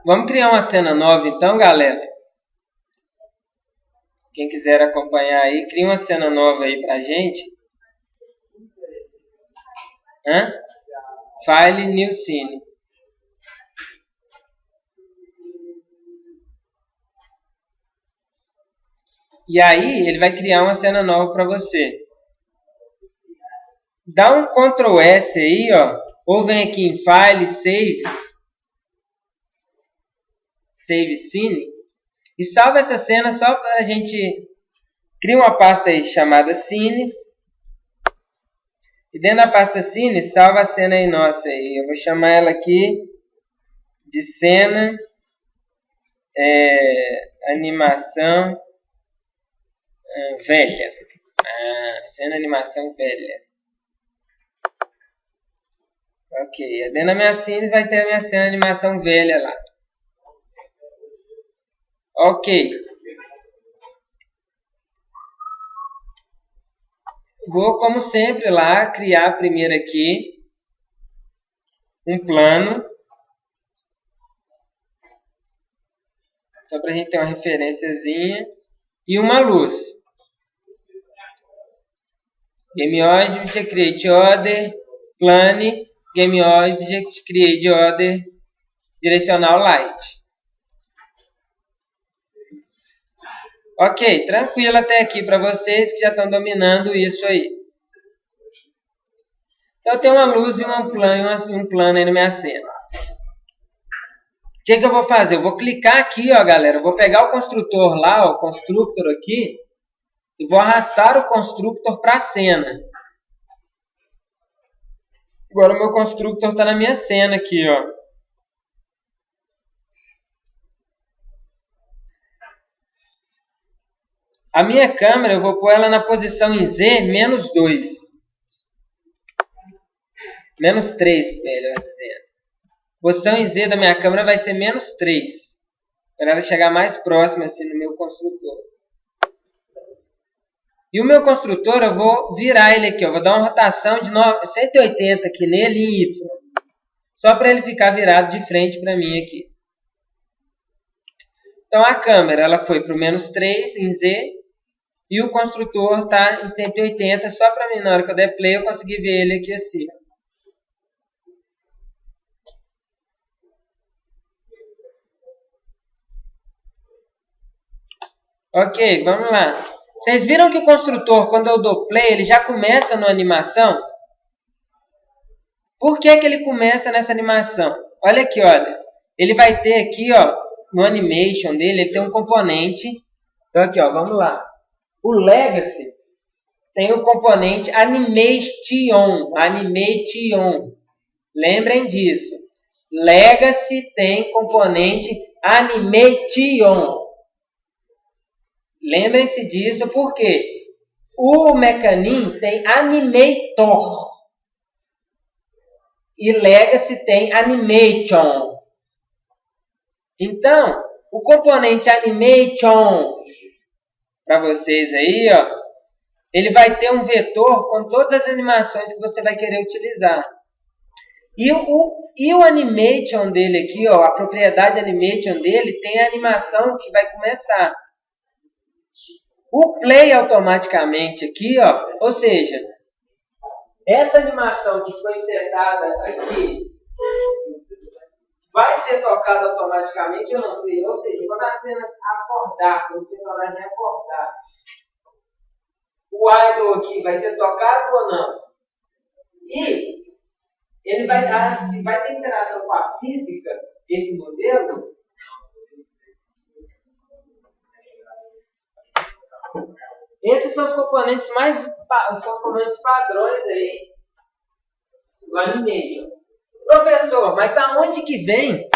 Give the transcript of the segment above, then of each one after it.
Vamos criar uma cena nova então, galera. Quem quiser acompanhar aí, cria uma cena nova aí pra gente. File New Scene. E aí, ele vai criar uma cena nova para você. Dá um Ctrl S aí, ó. Ou vem aqui em File, Save. Save Scene. E salva essa cena só para a gente... Cria uma pasta aí chamada Scenes. E dentro da pasta Scenes, salva a cena aí nossa aí. Eu vou chamar ela aqui de cena... animação... velha. Cena animação velha. Ok. Dentro da minha Scenes vai ter a minha cena animação velha lá. Ok. Vou, como sempre, lá criar primeiro aqui um plano. Só para a gente ter uma referenciazinha. E uma luz. Game Object, Create Order, Plane, Game Object, Create Order, Direcional Light. Ok, tranquilo até aqui para vocês que já estão dominando isso aí. Então eu tenho uma luz e um plano aí na minha cena. O que eu vou fazer? Eu vou clicar aqui, ó, galera. Eu vou pegar o construtor lá, ó, o constructor aqui, e vou arrastar o constructor para a cena. Agora o meu constructor está na minha cena aqui, ó. A minha câmera, eu vou pôr ela na posição em Z, menos 2. Menos 3, melhor dizendo. A posição em Z da minha câmera vai ser menos 3. Para ela chegar mais próxima assim, no meu construtor. E o meu construtor, eu vou virar ele aqui. Eu vou dar uma rotação de 180 aqui nele em Y. Só para ele ficar virado de frente para mim aqui. Então a câmera ela foi para o menos 3 em Z. E o construtor está em 180. Só para mim, na hora que eu der play, eu conseguir ver ele aqui assim. Ok, vamos lá. Vocês viram que o construtor, quando eu dou play, ele já começa na animação? Por que ele começa nessa animação? Olha aqui, olha. Ele vai ter aqui, ó, no animation dele, ele tem um componente. Então aqui, ó, vamos lá. O Legacy tem o componente Animation. Animation. Lembrem disso. Legacy tem componente Animation. Lembrem-se disso porque o Mecanim tem Animator e Legacy tem Animation. Então, o componente Animation para vocês aí, ó, ele vai ter um vetor com todas as animações que você vai querer utilizar. E o Animation dele aqui, ó, a propriedade Animation dele tem a animação que vai começar. O play automaticamente aqui, ó, ou seja, essa animação que foi setada aqui vai ser tocada automaticamente, eu não sei. Ou seja, quando a cena acordar, quando o personagem acordar, o idle aqui vai ser tocado ou não? E ele vai ter interação com a física, esse modelo. Esses são os componentes componentes padrões aí do Animation. Professor, mas da onde que vem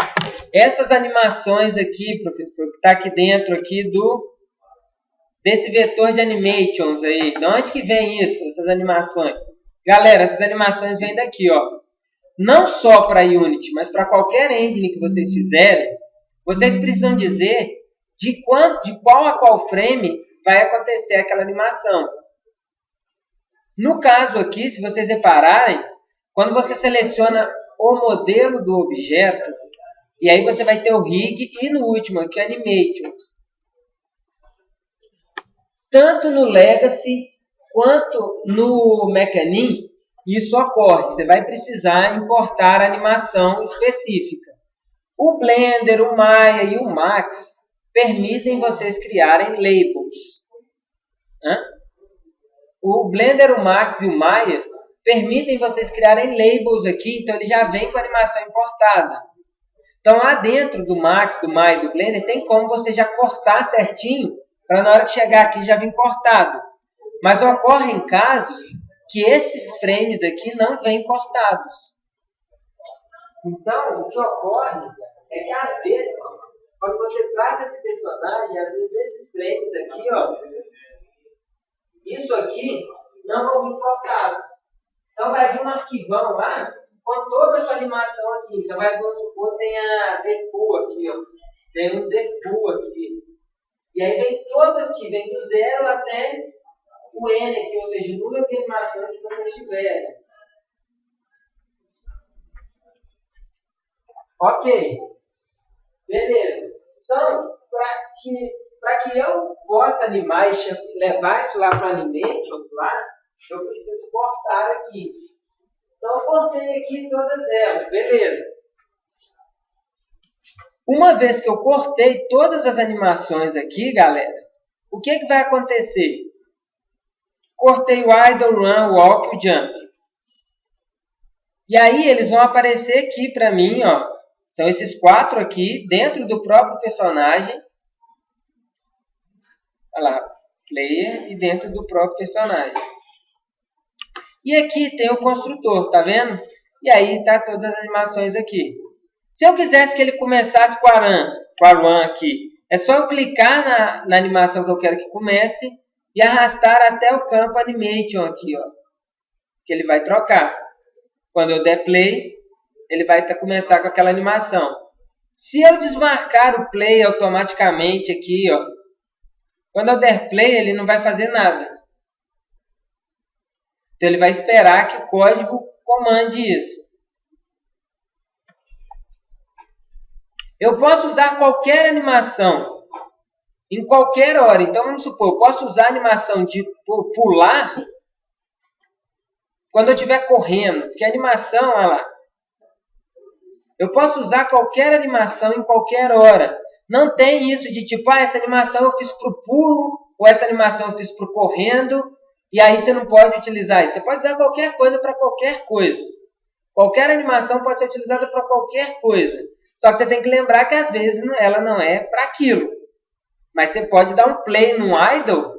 essas animações aqui, professor, que está aqui dentro aqui desse vetor de animations aí? De onde que vem isso, essas animações? Galera, essas animações vêm daqui, ó. Não só para Unity, mas para qualquer engine que vocês fizerem, vocês precisam dizer de qual a qual frame vai acontecer aquela animação. No caso aqui, se vocês repararem, quando você seleciona o modelo do objeto, E aí você vai ter o rig e no último aqui, animations. Tanto no Legacy quanto no Mecanim, isso ocorre. Você vai precisar importar animação específica. O Blender, o Maya e o Max permitem vocês criarem labels. O Blender, o Max e o Maya permitem vocês criarem labels aqui, então ele já vem com a animação importada. Então lá dentro do Max, do Maya e do Blender tem como você já cortar certinho, para na hora que chegar aqui já vir cortado. Mas ocorrem casos que esses frames aqui não vêm cortados. Então, o que ocorre é que às vezes, quando você traz esse personagem, às vezes esses frames aqui, ó, isso aqui, não vão vir cortados. Então vai vir um arquivão lá, com toda a sua animação aqui. Então vai, vamos supor, tem a default aqui, ó. Tem um default aqui. E aí vem todas aqui, vem do 0 até o N aqui, ou seja, o número de animações que vocês tiverem. Ok. Beleza. Então, para que eu possa animar e levar isso lá para o Animation, lá, eu preciso cortar aqui. Então, eu cortei aqui todas elas. Beleza. Uma vez que eu cortei todas as animações aqui, galera, o que vai acontecer? Cortei o idle, run, o walk e o jump. E aí eles vão aparecer aqui para mim, ó. São esses 4 aqui, dentro do próprio personagem. Olha lá, player e dentro do próprio personagem. E aqui tem o construtor, tá vendo? E aí tá todas as animações aqui. Se eu quisesse que ele começasse com a run aqui, é só eu clicar na animação que eu quero que comece e arrastar até o campo animation aqui, ó. Que ele vai trocar. Quando eu der play, ele vai começar com aquela animação. Se eu desmarcar o play automaticamente aqui, ó, quando eu der play, ele não vai fazer nada. Então ele vai esperar que o código comande isso. Eu posso usar qualquer animação em qualquer hora. Então vamos supor, eu posso usar a animação de pular quando eu estiver correndo. Porque a animação, olha lá, eu posso usar qualquer animação em qualquer hora. Não tem isso de tipo, essa animação eu fiz para o pulo, ou essa animação eu fiz para o correndo, e aí você não pode utilizar isso. Você pode usar qualquer coisa para qualquer coisa. Qualquer animação pode ser utilizada para qualquer coisa. Só que você tem que lembrar que às vezes ela não é para aquilo. Mas você pode dar um play no idle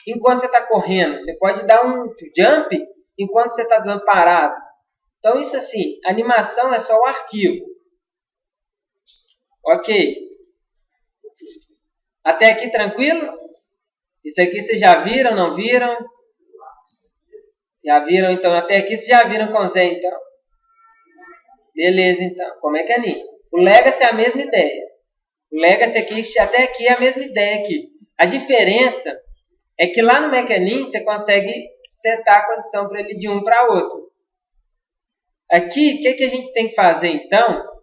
enquanto você está correndo. Você pode dar um jump enquanto você está dando parado. Então isso assim, animação é só o arquivo. Ok. Até aqui tranquilo? Isso aqui vocês já viram, não viram? Já viram, então. Até aqui vocês já viram com Zé, então. Beleza, então. Como é que é ali? O Legacy é a mesma ideia. O Legacy aqui, até aqui é a mesma ideia aqui. A diferença é que lá no Mecanim você consegue setar a condição para ele de um para outro. Aqui, o que a gente tem que fazer, então?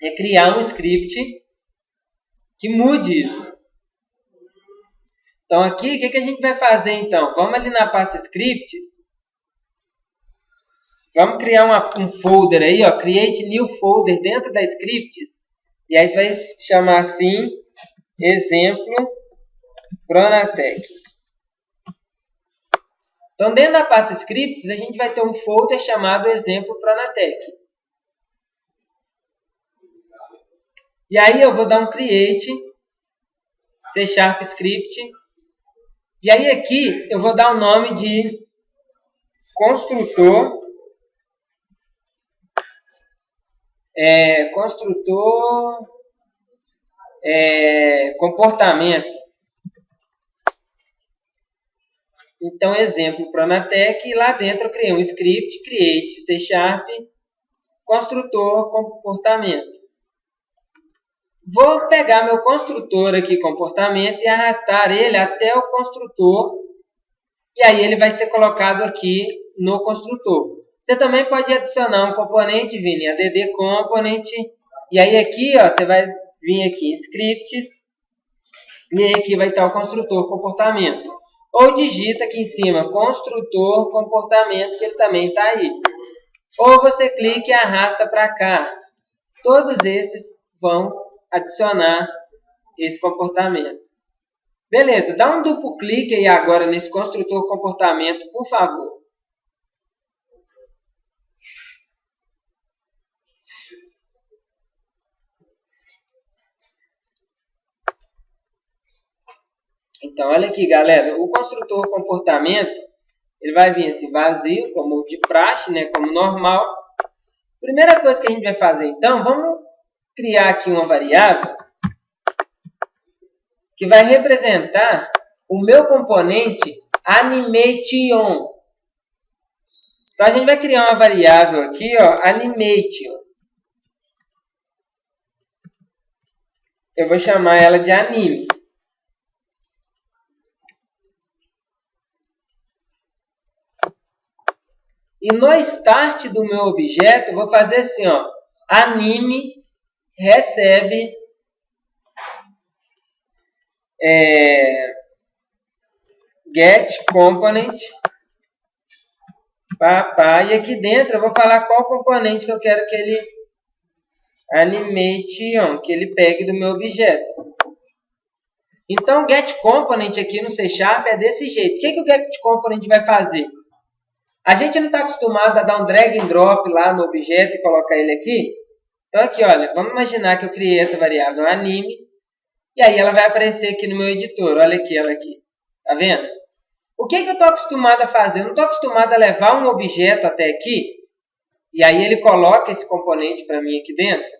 É criar um script que mude isso. Então, aqui, o que a gente vai fazer, então? Vamos ali na pasta scripts. Vamos criar um folder aí, ó. Create new folder dentro da scripts. E aí você vai chamar assim, exemplo, Pronatec. Então, dentro da pasta scripts, a gente vai ter um folder chamado exemplo Pronatec. E aí eu vou dar um create, C# script. E aí aqui eu vou dar o nome de construtor. Comportamento. Então, exemplo Pronatec, e lá dentro eu criei um script, create, C#, construtor, comportamento. Vou pegar meu construtor aqui, comportamento, e arrastar ele até o construtor, e aí ele vai ser colocado aqui no construtor. Você também pode adicionar um componente, vir em add component, e aí aqui, ó, você vai vir aqui em scripts, e aí aqui vai estar o construtor comportamento. Ou digita aqui em cima, construtor comportamento, que ele também está aí. Ou você clica e arrasta para cá. Todos esses vão adicionar esse comportamento. Beleza, dá um duplo clique aí agora nesse construtor comportamento, por favor. Então, olha aqui, galera, o construtor comportamento, ele vai vir assim, vazio, como de praxe, né, como normal. Primeira coisa que a gente vai fazer, então, vamos criar aqui uma variável que vai representar o meu componente animation. Então, a gente vai criar uma variável aqui, ó, animation. Eu vou chamar ela de anime. E no start do meu objeto, eu vou fazer assim, ó, anime recebe get component e aqui dentro eu vou falar qual componente que eu quero que ele animation, que ele pegue do meu objeto. Então, get component aqui no C# é desse jeito. O que o get component vai fazer? A gente não está acostumado a dar um drag and drop lá no objeto e colocar ele aqui. Então aqui, olha, vamos imaginar que eu criei essa variável anime. E aí ela vai aparecer aqui no meu editor. Olha aqui, ela aqui. Tá vendo? O que eu estou acostumado a fazer? Eu não estou acostumado a levar um objeto até aqui. E aí ele coloca esse componente para mim aqui dentro.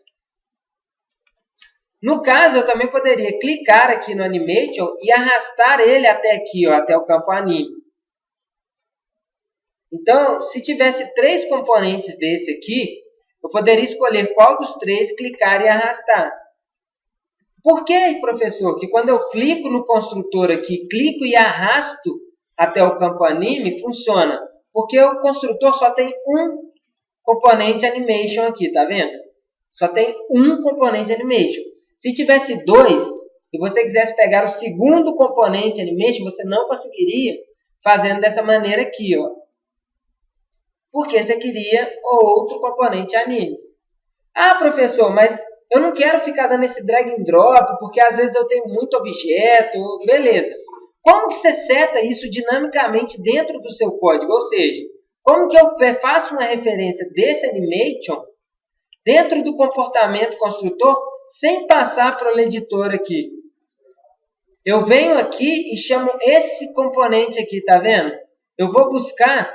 No caso, eu também poderia clicar aqui no animation e arrastar ele até aqui, ó, até o campo anime. Então, se tivesse 3 componentes desse aqui, eu poderia escolher qual dos 3 clicar e arrastar. Por que, professor, que quando eu clico no construtor aqui, clico e arrasto até o campo anime, funciona? Porque o construtor só tem um componente animation aqui, tá vendo? Só tem um componente animation. Se tivesse 2, e você quisesse pegar o segundo componente animation, você não conseguiria fazendo dessa maneira aqui, ó. Porque você queria outro componente anime. Ah, professor, mas eu não quero ficar dando esse drag and drop, porque às vezes eu tenho muito objeto. Beleza. Como que você seta isso dinamicamente dentro do seu código? Ou seja, como que eu faço uma referência desse animation dentro do comportamento construtor sem passar para o editor aqui? Eu venho aqui e chamo esse componente aqui, tá vendo? Eu vou buscar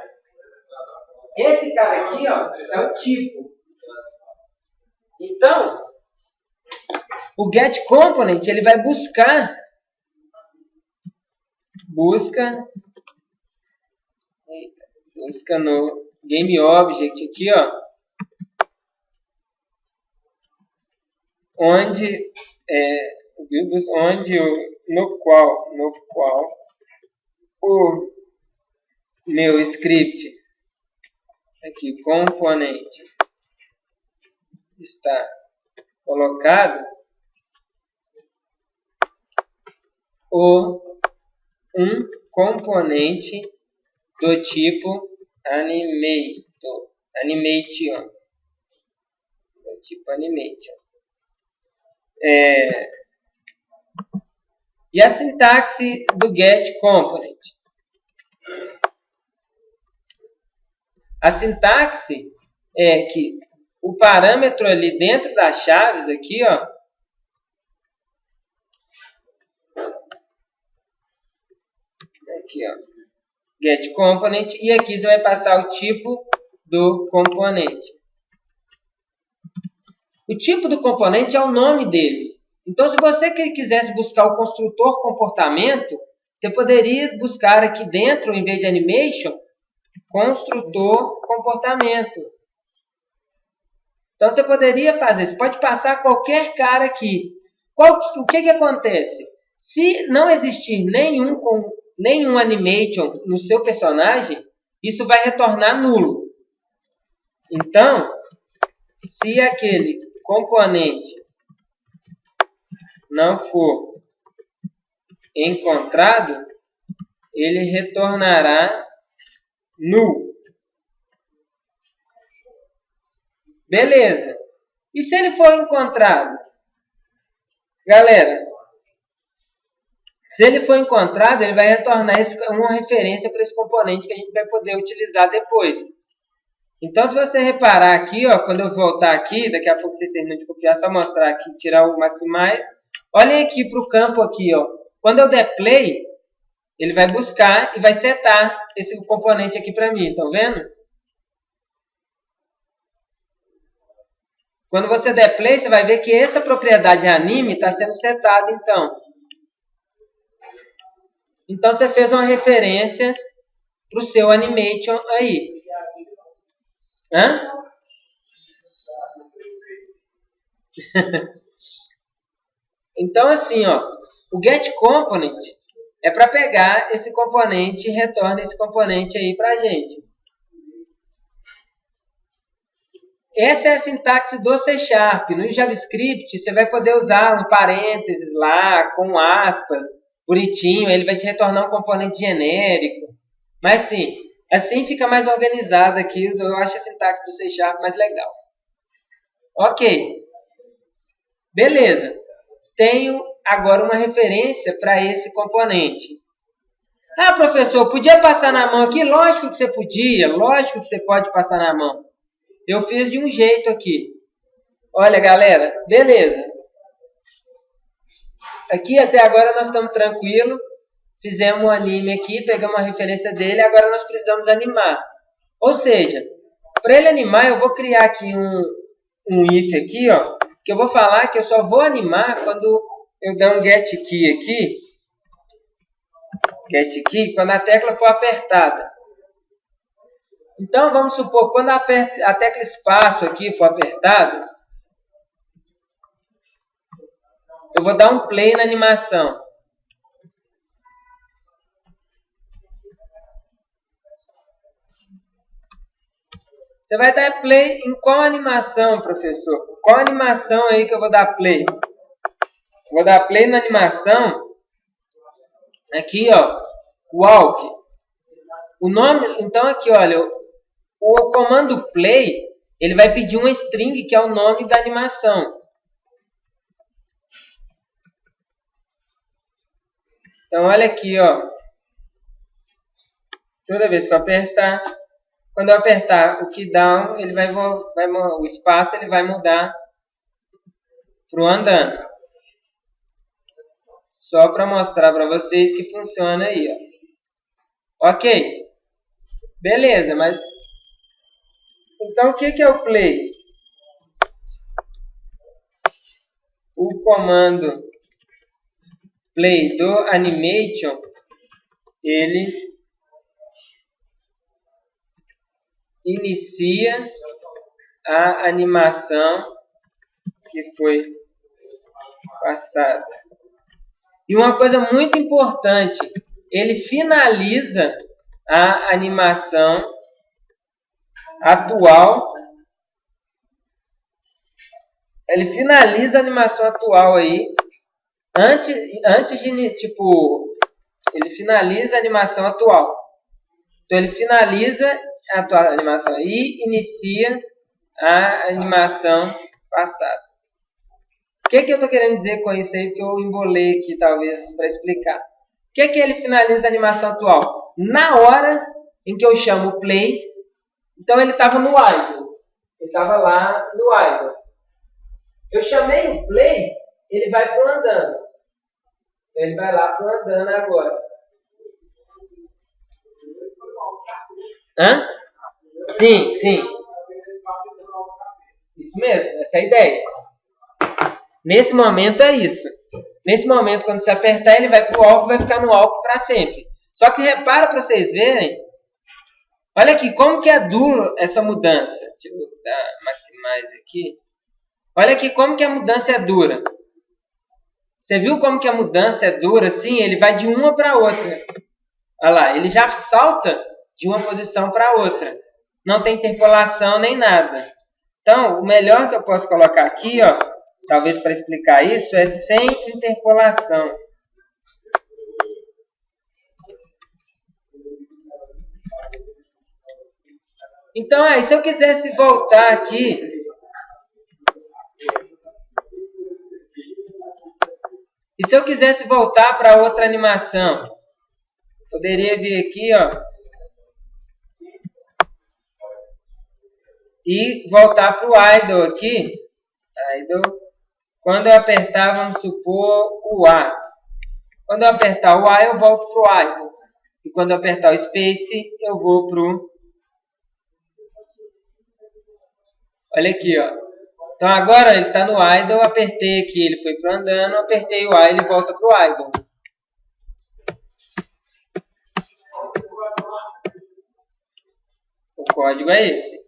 esse cara aqui, ó, é o tipo. Então, o get component, ele vai busca no game object aqui, ó, no qual o meu script aqui, componente, está colocado um componente do tipo animation. Do tipo animation. E a sintaxe do get component. A sintaxe é que o parâmetro ali dentro das chaves aqui, ó, aqui, ó, get component, e aqui você vai passar o tipo do componente. O tipo do componente é o nome dele. Então, se você quisesse buscar o construtor comportamento, você poderia buscar aqui dentro, em vez de animation, construtor comportamento. Então, você poderia fazer, você pode passar qualquer cara aqui. O que acontece? Se não existir nenhum animation no seu personagem, isso vai retornar nulo. Então, se aquele componente não for encontrado, ele retornará null. Beleza. E se ele for encontrado? Galera, se ele for encontrado, ele vai retornar uma referência para esse componente que a gente vai poder utilizar depois. Então, se você reparar aqui, ó, quando eu voltar aqui, daqui a pouco vocês terminam de copiar, só mostrar aqui, tirar o maximize. Olhem aqui para o campo aqui, ó. Quando eu der play, ele vai buscar e vai setar esse componente aqui para mim, estão vendo? Quando você der play, você vai ver que essa propriedade anime está sendo setada, então. Então, você fez uma referência para o seu animation aí. Hã? Então, assim, ó, o getComponent é para pegar esse componente e retorna esse componente aí para a gente. Essa é a sintaxe do C#. No JavaScript, você vai poder usar um parênteses lá, com aspas, bonitinho, ele vai te retornar um componente genérico. Mas, sim, assim fica mais organizado aqui, eu acho a sintaxe do C# mais legal. Ok. Beleza. Tenho agora uma referência para esse componente. Ah, professor, podia passar na mão aqui? Lógico que você podia, lógico que você pode passar na mão. Eu fiz de um jeito aqui. Olha, galera, beleza. Aqui até agora nós estamos tranquilos. Fizemos um anime aqui, pegamos a referência dele, agora nós precisamos animar. Ou seja, para ele animar, eu vou criar aqui um if aqui, ó, que eu vou falar que eu só vou animar quando eu der um getKey aqui. GetKey, quando a tecla for apertada. Então, vamos supor, quando a tecla espaço aqui for apertada, eu vou dar um play na animação. Você vai dar play em qual animação, professor? Qual animação aí que eu vou dar play? Eu vou dar play na animação. Aqui, ó. Walk. O nome, então aqui, olha. O comando play, ele vai pedir uma string, que é o nome da animação. Então, olha aqui, ó. Toda vez que eu apertar, quando eu apertar o keydown, ele o espaço ele vai mudar para o andando. Só para mostrar para vocês que funciona aí, ó. Ok. Beleza, mas... Então, o que é o play? O comando play do animation, ele inicia a animação que foi passada. E uma coisa muito importante, ele finaliza a animação atual. Ele finaliza a animação atual aí, antes de, tipo, ele finaliza a animação atual. Então, ele finaliza a atual animação e inicia a animação passada. O que eu estou querendo dizer com isso aí? Porque eu embolei aqui, talvez, para explicar. O que ele finaliza a animação atual? Na hora em que eu chamo o play, então ele estava no idle. Ele estava lá no idle. Eu chamei o play, ele vai para o andando. Ele vai lá para o andando agora. Hã? Sim, sim. Isso mesmo, essa é a ideia. Nesse momento é isso. Nesse momento, quando você apertar, ele vai para o álcool e vai ficar no álcool para sempre. Só que repara para vocês verem. Olha aqui, como que é duro essa mudança. Deixa eu dar maximize aqui. Olha aqui como que a mudança é dura. Você viu como que a mudança é dura? Sim, ele vai de uma para outra. Olha lá, ele já salta de uma posição para outra. não tem interpolação nem nada. Então, o melhor que eu posso colocar aqui, ó, talvez para explicar isso, é sem interpolação. Então, se eu quisesse voltar aqui, e se eu quisesse voltar para outra animação, poderia vir aqui, ó, e voltar para o idle aqui. Idle. Quando eu apertar, vamos supor, o A. Quando eu apertar o A, eu volto para o idle. E quando eu apertar o space, eu vou para o... Olha aqui, ó. Então agora ele está no idle, eu apertei aqui, ele foi para andando, apertei o A, ele volta para o idle. O código é esse.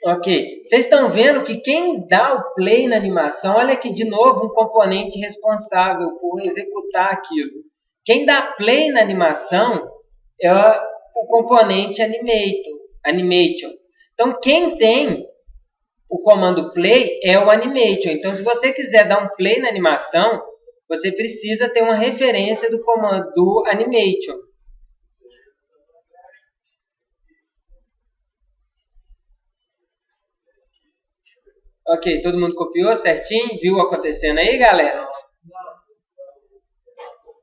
Ok, vocês estão vendo que quem dá o play na animação, olha aqui de novo um componente responsável por executar aquilo. Quem dá play na animação é o componente animation. Então quem tem o comando play é o animation. Então se você quiser dar um play na animação, você precisa ter uma referência do comando do animation. Ok, todo mundo copiou certinho? Viu acontecendo aí, galera?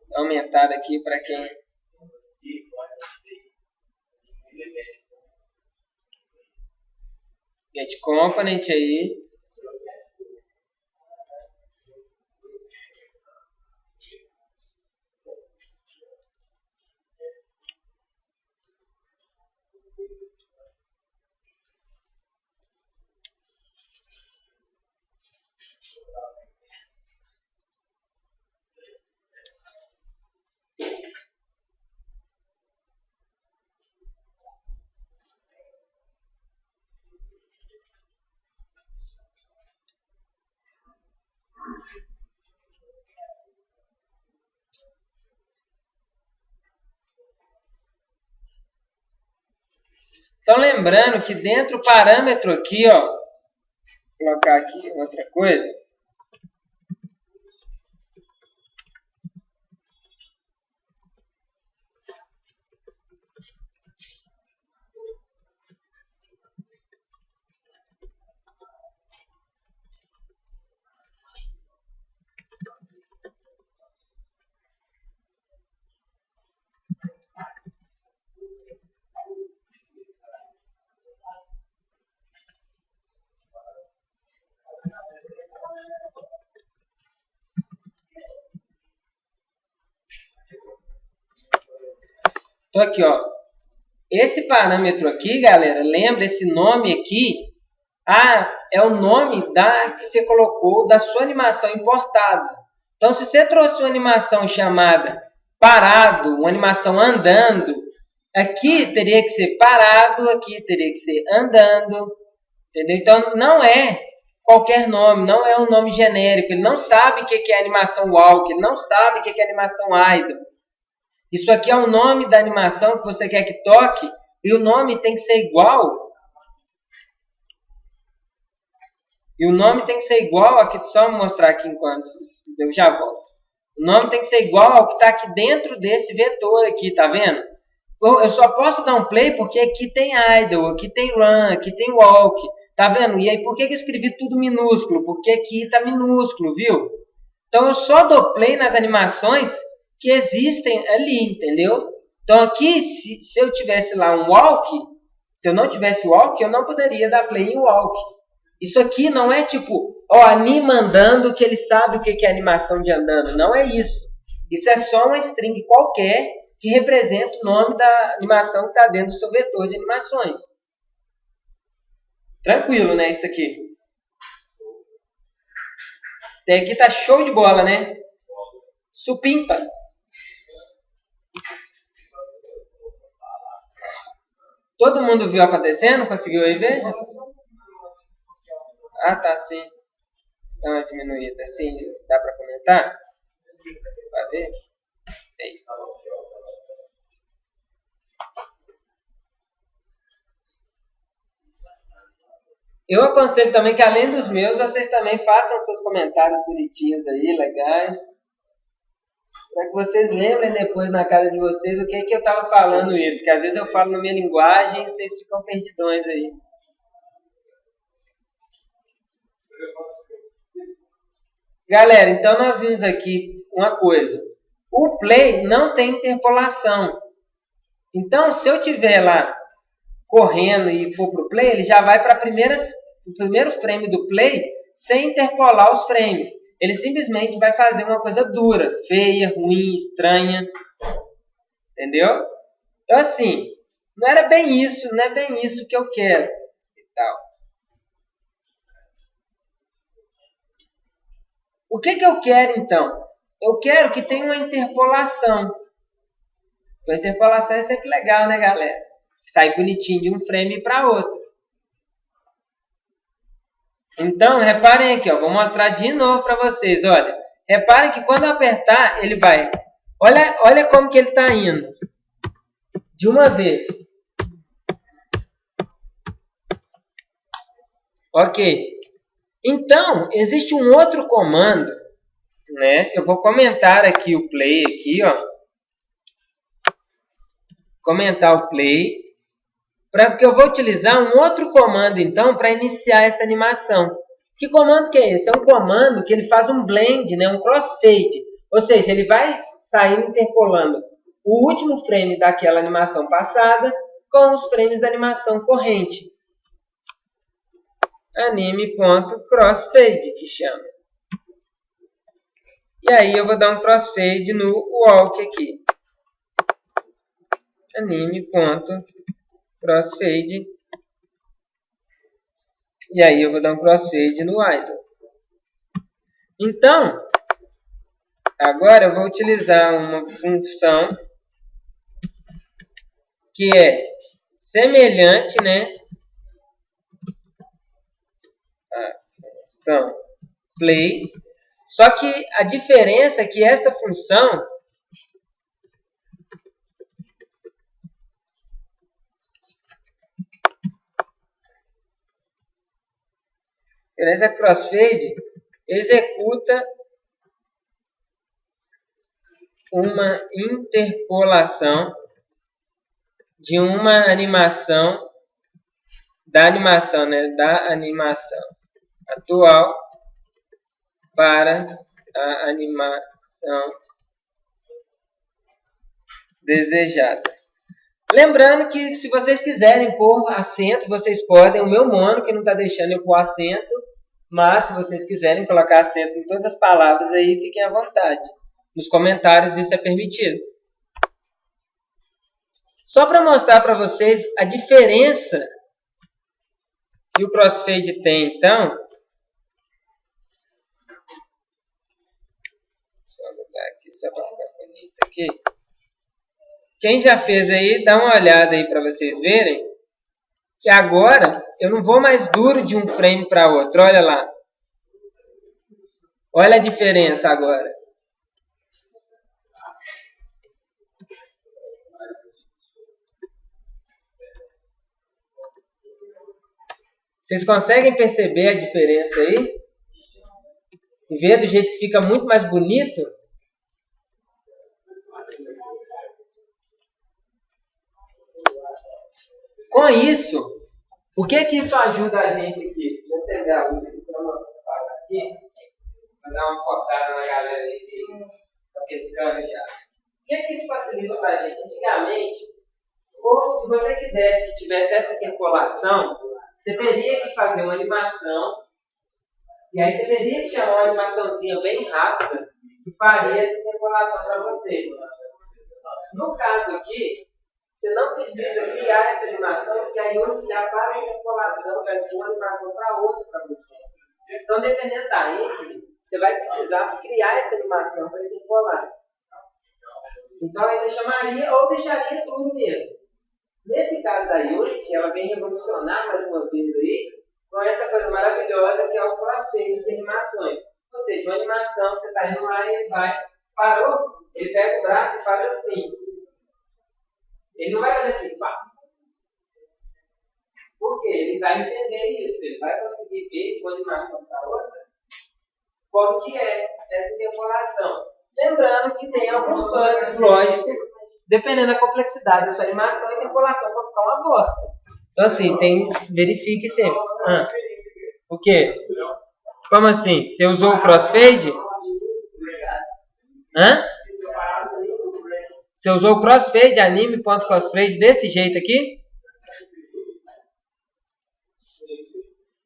Dá uma aumentada aqui para quem... Get component aí. Então, lembrando que dentro do parâmetro aqui, ó, vou colocar aqui outra coisa. Então aqui, ó, esse parâmetro aqui, galera, lembra esse nome aqui? É o nome que você colocou da sua animação importada. Então, se você trouxe uma animação chamada parado, uma animação andando, aqui teria que ser parado, aqui teria que ser andando, entendeu? Então, não é qualquer nome, não é um nome genérico, ele não sabe o que é animação walk, ele não sabe o que é animação idle. Isso aqui é o nome da animação que você quer que toque e o nome tem que ser igual. E o nome tem que ser igual aqui, só mostrar aqui enquanto eu já volto. O nome tem que ser igual ao que está aqui dentro desse vetor aqui, tá vendo? Eu só posso dar um play porque aqui tem idle, aqui tem run, aqui tem walk, tá vendo? E aí por que eu escrevi tudo minúsculo? Porque aqui está minúsculo, viu? Então eu só dou play nas animações que existem ali, entendeu? Então aqui, se eu tivesse lá um walk, se eu não tivesse walk, eu não poderia dar play em walk. Isso aqui não é tipo, anima andando que ele sabe o que é animação de andando. Não é isso. Isso é só uma string qualquer que representa o nome da animação que está dentro do seu vetor de animações. Tranquilo, né, isso aqui? Até aqui tá show de bola, né? Supimpa. Todo mundo viu acontecendo? Conseguiu aí ver? Ah, tá, sim. Dá uma diminuída. Assim, dá pra comentar? Pra ver? Aí. Eu aconselho também que, além dos meus, vocês também façam seus comentários bonitinhos aí, legais. Para que vocês lembrem depois na casa de vocês o que é que eu estava falando isso. Que às vezes eu falo na minha linguagem e vocês ficam perdidões aí. Galera, então nós vimos aqui uma coisa. O play não tem interpolação. Então, se eu tiver lá correndo e for para o play, ele já vai para o primeiro frame do play sem interpolar os frames. Ele simplesmente vai fazer uma coisa dura, feia, ruim, estranha. Entendeu? Então, assim, não é bem isso que eu quero. E tal. O que eu quero, então? Eu quero que tenha uma interpolação. A interpolação é sempre legal, né, galera? Sai bonitinho de um frame para outro. Então, reparem aqui, ó, vou mostrar de novo para vocês. Olha, reparem que quando eu apertar, ele vai... Olha como que ele está indo. De uma vez. Ok. Então, existe um outro comando, né? Eu vou comentar aqui o play, aqui, ó. Comentar o play. Porque eu vou utilizar um outro comando, então, para iniciar essa animação. Que comando que é esse? É um comando que ele faz um blend, né? Um crossfade. Ou seja, ele vai saindo interpolando o último frame daquela animação passada com os frames da animação corrente. Anime.crossfade, que chama. E aí eu vou dar um crossfade no walk aqui. Anime.crossfade. E aí eu vou dar um crossfade no idle. Então, agora eu vou utilizar uma função que é semelhante, né? A função play. Só que a diferença é que esta função crossfade executa uma interpolação de uma animação da animação atual para a animação desejada. Lembrando que se vocês quiserem pôr acento, vocês podem. O meu mono que não está deixando eu pôr acento, mas se vocês quiserem colocar acento em todas as palavras aí, fiquem à vontade. Nos comentários isso é permitido. Só para mostrar para vocês a diferença que o crossfade tem, então. Só mudar aqui, só para ficar bonito aqui. Quem já fez aí, dá uma olhada aí para vocês verem. Que agora eu não vou mais duro de um frame para outro. Olha lá. Olha a diferença agora. Vocês conseguem perceber a diferença aí? E ver do jeito que fica muito mais bonito? Com isso, o que isso ajuda a gente aqui? Deixa eu acender a luz aqui para mostrar aqui. Para dar uma cortada na galera aí que está pescando já. O que isso facilita para a gente? Antigamente, ou se você quisesse que tivesse essa interpolação, você teria que fazer uma animação, e aí você teria que chamar uma animaçãozinha bem rápida, que faria essa interpolação para vocês. No caso aqui, você não precisa criar essa animação, porque a Unity já para a interpolação, vai de uma animação para outra para vocês. Então, dependendo da índice, você vai precisar criar essa animação para interpolar. Então, aí você chamaria ou deixaria tudo mesmo. Nesse caso da Unity, ela vem revolucionar mais uma vez aí, com essa coisa maravilhosa que é o crossfade de animações. Ou seja, uma animação, você está indo lá e ele vai, parou, ele pega o braço e faz assim. Ele não vai fazer assim, pá. Por quê? Ele vai entender isso, ele vai conseguir ver de uma animação para outra como que é essa interpolação. Lembrando que tem alguns bugs, lógico, dependendo da complexidade da sua animação, a interpolação pode ficar uma bosta. Então assim, verifique sempre. O quê? Como assim? Você usou o crossfade? Você usou o crossfade, anime.crossfade desse jeito aqui?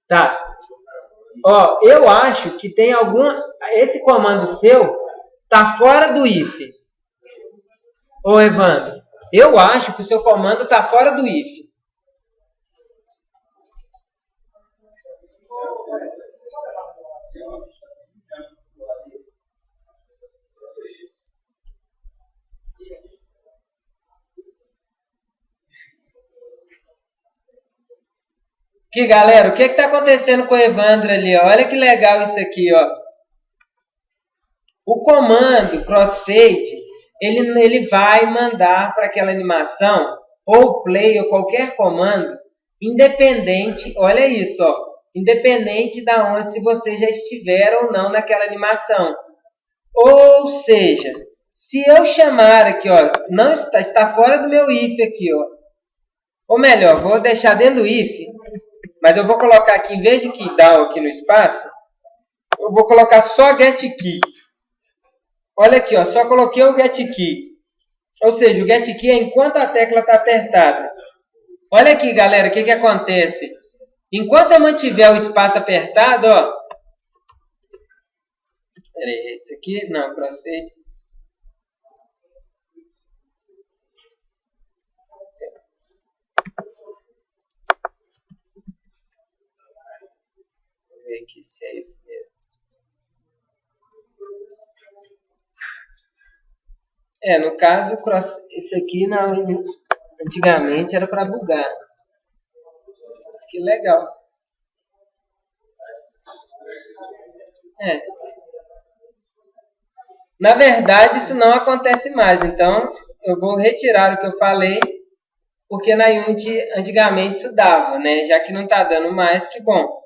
Tá. Ó, eu acho que tem esse comando seu tá fora do if. Ô, Evandro, eu acho que o seu comando tá fora do if. Aqui, galera, o que está acontecendo com o Evandro ali? Ó? Olha que legal isso aqui, ó. O comando crossfade, ele vai mandar para aquela animação, ou play, ou qualquer comando, independente, olha isso, ó, independente da onde, se você já estiver ou não naquela animação. Ou seja, se eu chamar aqui, ó, não está fora do meu if aqui, ó. Ou melhor, vou deixar dentro do if. Mas eu vou colocar aqui, em vez de key down aqui no espaço, eu vou colocar só get key. Olha aqui, ó, só coloquei o get key. Ou seja, o get key é enquanto a tecla está apertada. Olha aqui, galera, o que acontece? Enquanto eu mantiver o espaço apertado, ó. Peraí, esse aqui, não, crossfade. Ver aqui se é isso mesmo. No caso, isso aqui antigamente era para bugar. Isso que legal. Na verdade, isso não acontece mais. Então, eu vou retirar o que eu falei, porque na Unity antigamente isso dava, né? Já que não está dando mais, que bom.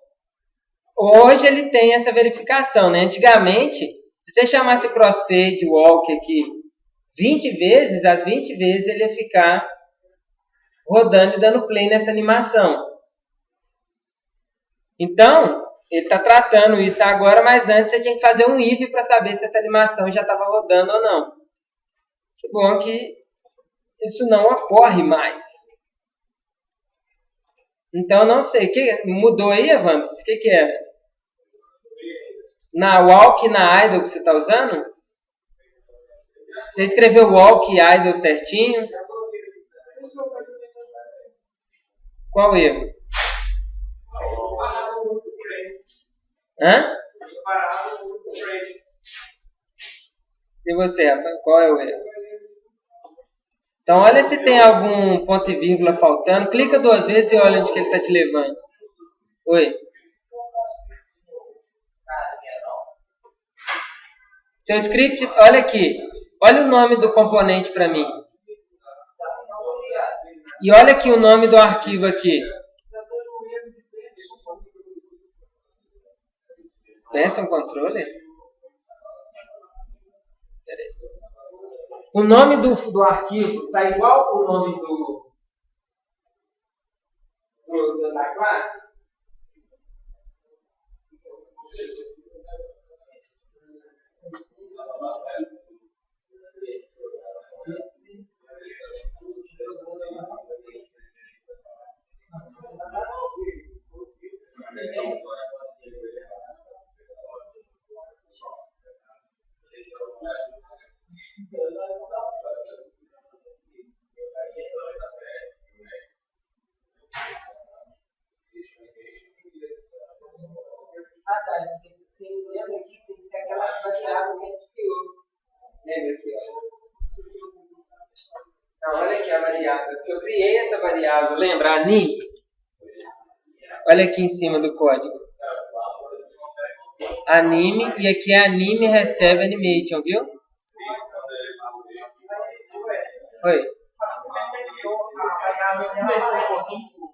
Hoje ele tem essa verificação, né? Antigamente, se você chamasse o crossfade walk aqui 20 vezes, as 20 vezes ele ia ficar rodando e dando play nessa animação. Então, ele está tratando isso agora, mas antes você tinha que fazer um if para saber se essa animação já estava rodando ou não. Que bom que isso não ocorre mais. Então, não sei. Mudou aí, Evandro? O que era? Na walk e na idle que você está usando? Você escreveu walk e idle certinho? Qual erro? E você, Rafael? Qual é o erro? Então, olha se tem algum ponto e vírgula faltando. Clica 2 vezes e olha onde que ele está te levando. Oi. Seu script, olha aqui. Olha o nome do componente para mim. E olha aqui o nome do arquivo aqui. Peça um controller? Peraí. O nome do arquivo está igual o nome da classe? criei essa variável, lembra? Anime. Olha aqui em cima do código. Anime, e aqui é anime recebe animation, viu? Oi.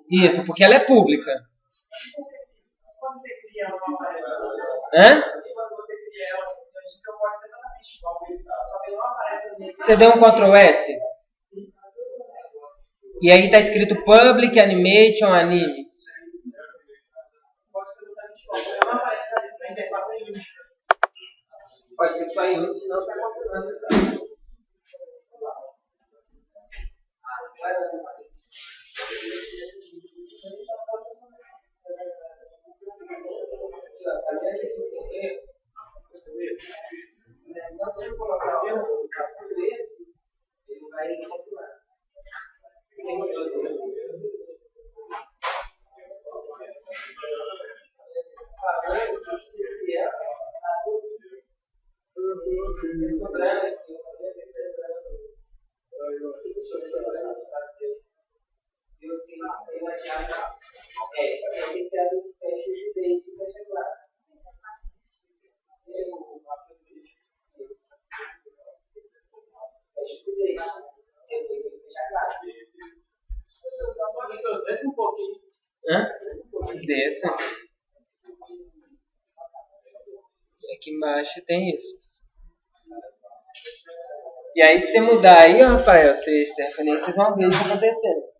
Isso, porque ela é pública. Quando você cria ela, não aparece. Hã? Quando você cria ela, eu pode exatamente igual, só que não aparece no meio. Você deu um Ctrl S? E aí tá escrito Public Animation Anime. Não aparece na interface da Unity. Pode ser só em Unity, não tá configurando isso. Quando você colocar o erro, ele vai configurar. Desce um pouquinho. Hã? Desça. Aqui embaixo tem isso. E aí, se você mudar aí, ó, Rafael, você, Stephanie, vocês vão ver isso acontecendo.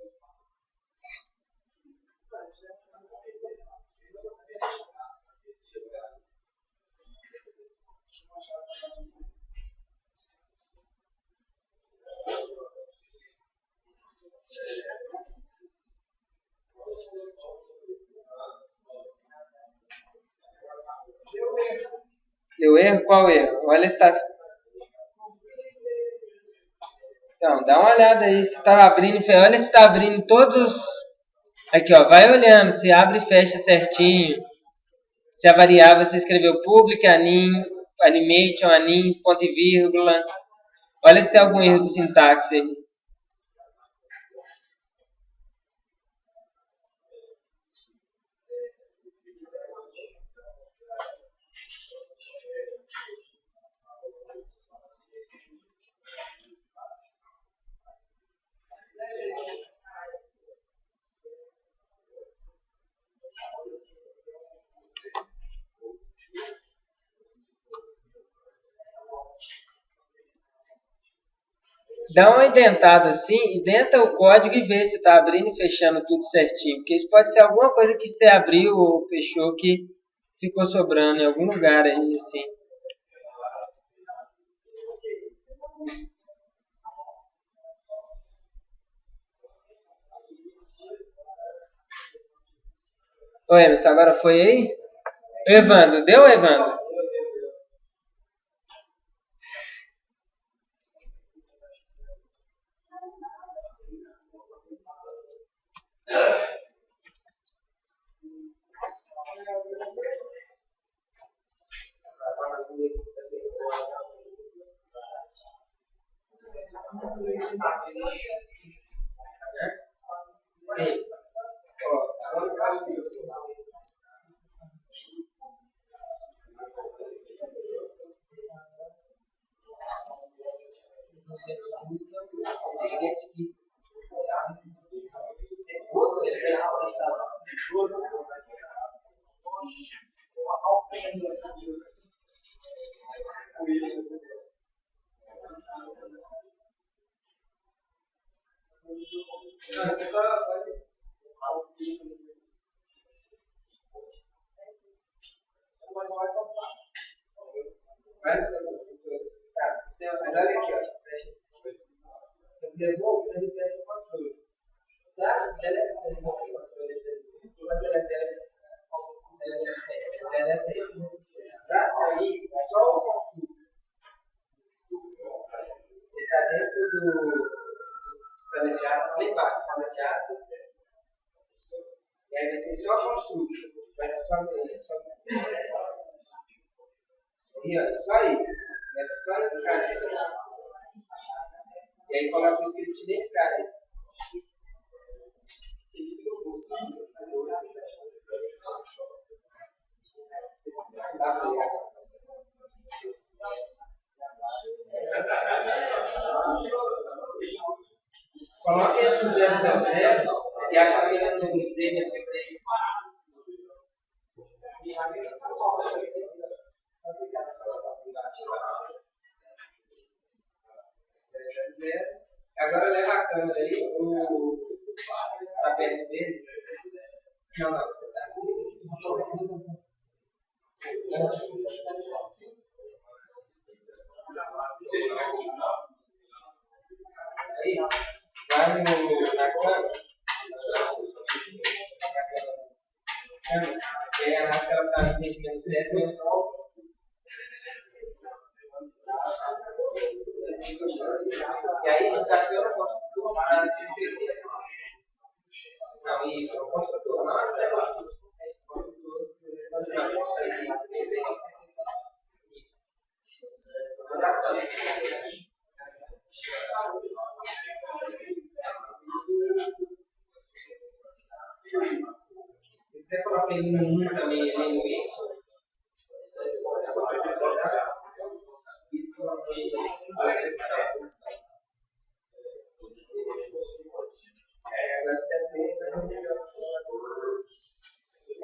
Deu erro? Qual erro? Olha se tá... Então, dá uma olhada aí se tá abrindo. Olha se tá abrindo todos... Aqui, ó. Vai olhando se abre e fecha certinho. Se a variável você escreveu public, animation, anim, ponto e vírgula. Olha se tem algum erro de sintaxe aí. Dá uma indentada assim, indenta o código e vê se está abrindo e fechando tudo certinho. Porque isso pode ser alguma coisa que você abriu ou fechou que ficou sobrando em algum lugar aí, assim. Ô, Emerson, agora foi aí? Evandro, deu, Evandro? Olha aqui, ó. Você levou, você repete o controle. Tá? Delete o controle. Tá? Aí, só o conjunto. Você está dentro do planejaço, lá embaixo, planejaço. E aí vai ter só consulta. Vai só e ó, só isso. Leva só esse cara aí. E aí coloca o script desse cara aí. 0 e a família número Z menos 3. Agora leva a câmera aí, a PC. Não, você tá. Aí, vai na câmera. E aí a máscara está em menos 10 menos 11. E aí, educação eu construtor para esse serviço. Não, e o construtor não é se você colocar ele no 1 também, ele no Y.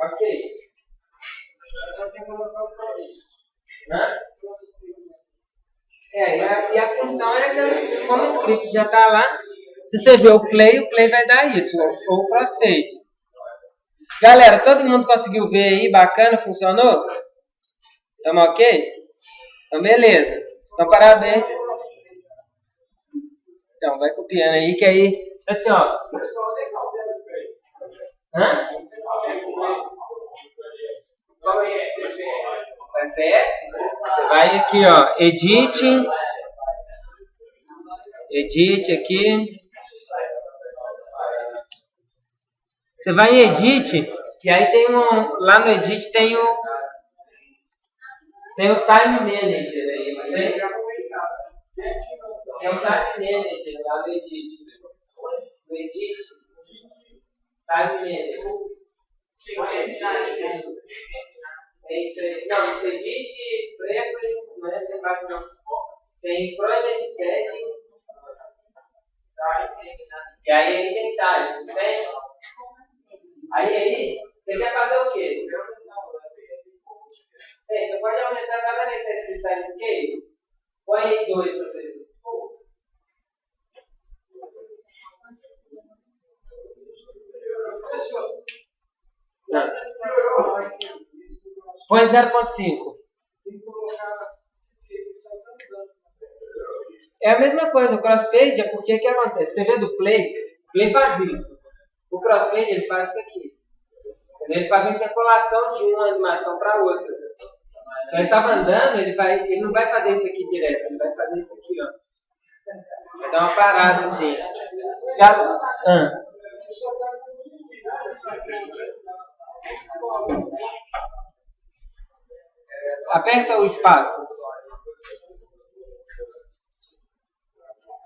Ok. E a função é aquela, como o script já está lá, se você ver o play vai dar isso, ou o crossfade. Galera, todo mundo conseguiu ver aí? Bacana? Funcionou? Estamos ok? Então, beleza. Então, parabéns. Então, vai copiando aí, que aí, assim, ó. Hã? FPS? Você vai aqui, ó, edit aqui. Você vai em edit, e aí tem lá no edit tem o time manager aí, não tem? Tem um time manager lá no edit. No edit, time manager. É isso aí. Não, no edit, preference, não é? Tem project settings. E aí tem time, não tem? Aí, você quer fazer o quê? Você pode aumentar, tá vendo aí que está escrito size scale? Põe aí 2 para você. Não. Põe 0.5. É a mesma coisa, o crossfade é porque o que acontece? Você vê do play, o play faz isso. O crossfade ele faz isso aqui. Ele faz uma interpolação de uma animação para outra. Então ele estava andando, ele não vai fazer isso aqui direto, ele vai fazer isso aqui, ó. Vai dar uma parada assim. Aperta o espaço.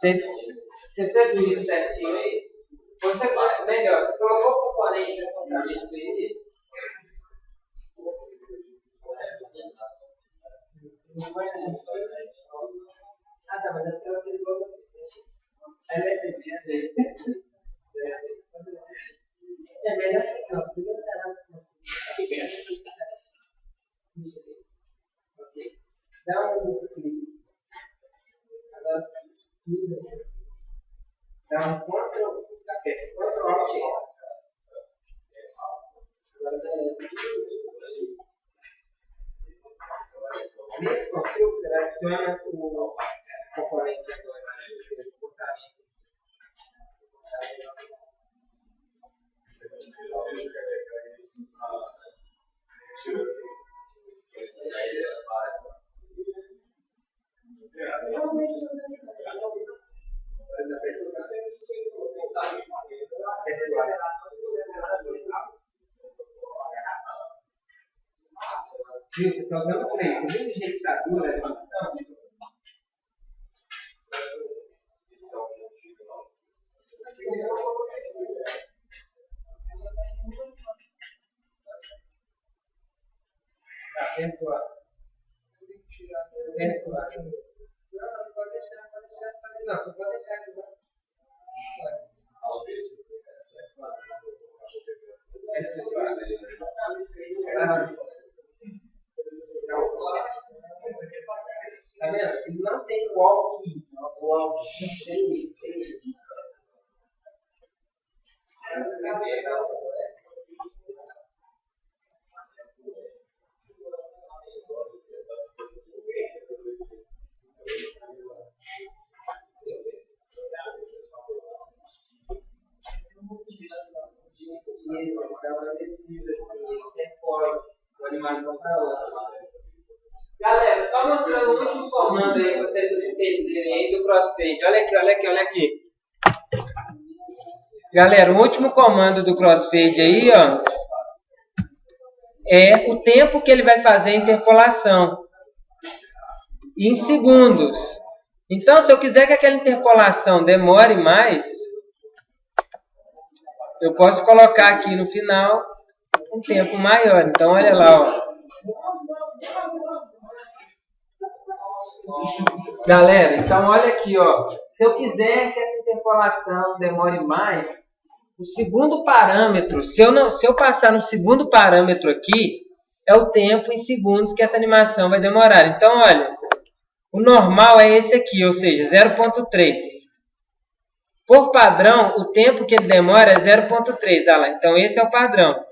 Você fez o isso certinho aí? Melhor, você colocou o componente de comportamento aí? Ah, tá, mas é porque ela fez igual você. Ela é vizinha dele. É melhor assim, não. Primeiro será ok. Dá clique. Agora, dá Ctrl Alt. Nesse perfil, você adiciona o componente agora de comportamento. Viu? Você está usando o play. Você viu do jeito que está dura a animação? Perdoar. Não pode deixar. Não, pode deixar aqui. Tá vendo? Ele não tem o alquim. O alquim sem ele. Galera, só mostrando o último comando aí, pra vocês entenderem aí do crossfade. Olha aqui. Galera, o último comando do crossfade aí, ó, é o tempo que ele vai fazer a interpolação. Em segundos. Então, se eu quiser que aquela interpolação demore mais, eu posso colocar aqui no final um tempo maior. Então, olha lá, ó. Galera, então olha aqui, ó. Se eu quiser que essa interpolação demore mais, o segundo parâmetro, se eu passar no segundo parâmetro aqui, é o tempo em segundos que essa animação vai demorar. Então, olha, o normal é esse aqui, ou seja, 0.3. Por padrão, o tempo que ele demora é 0.3. Olha lá, então esse é o padrão.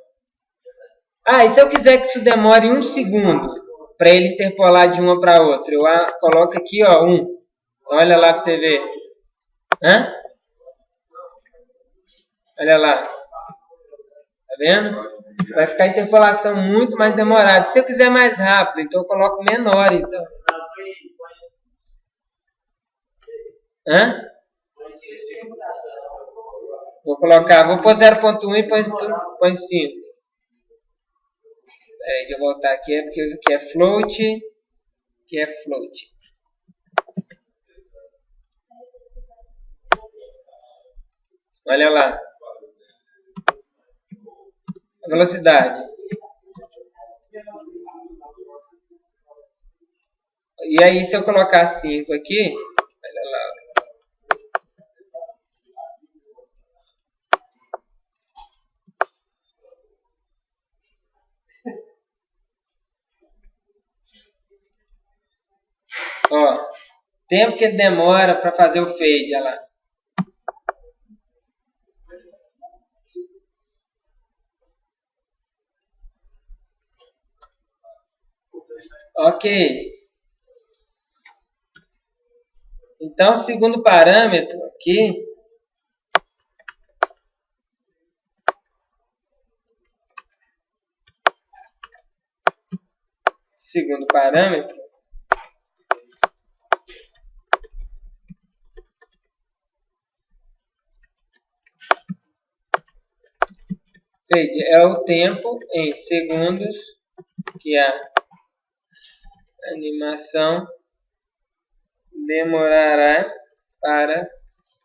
Ah, e se eu quiser que isso demore 1 segundo, para ele interpolar de uma para outra, eu coloco aqui, ó, 1. Então, olha lá para você ver. Hã? Olha lá. Tá vendo? Vai ficar a interpolação muito mais demorada. Se eu quiser mais rápido, então eu coloco menor. Então. Hã? Vou pôr 0.1 e põe 5. Deixa eu voltar aqui, porque aqui é float. Aqui é float. Olha lá. A velocidade. E aí, se eu colocar 5 aqui, olha lá. Ó, tempo que ele demora para fazer o fade, olha lá. Ok. Então, o segundo parâmetro aqui. Segundo parâmetro. É o tempo em segundos que a animação demorará para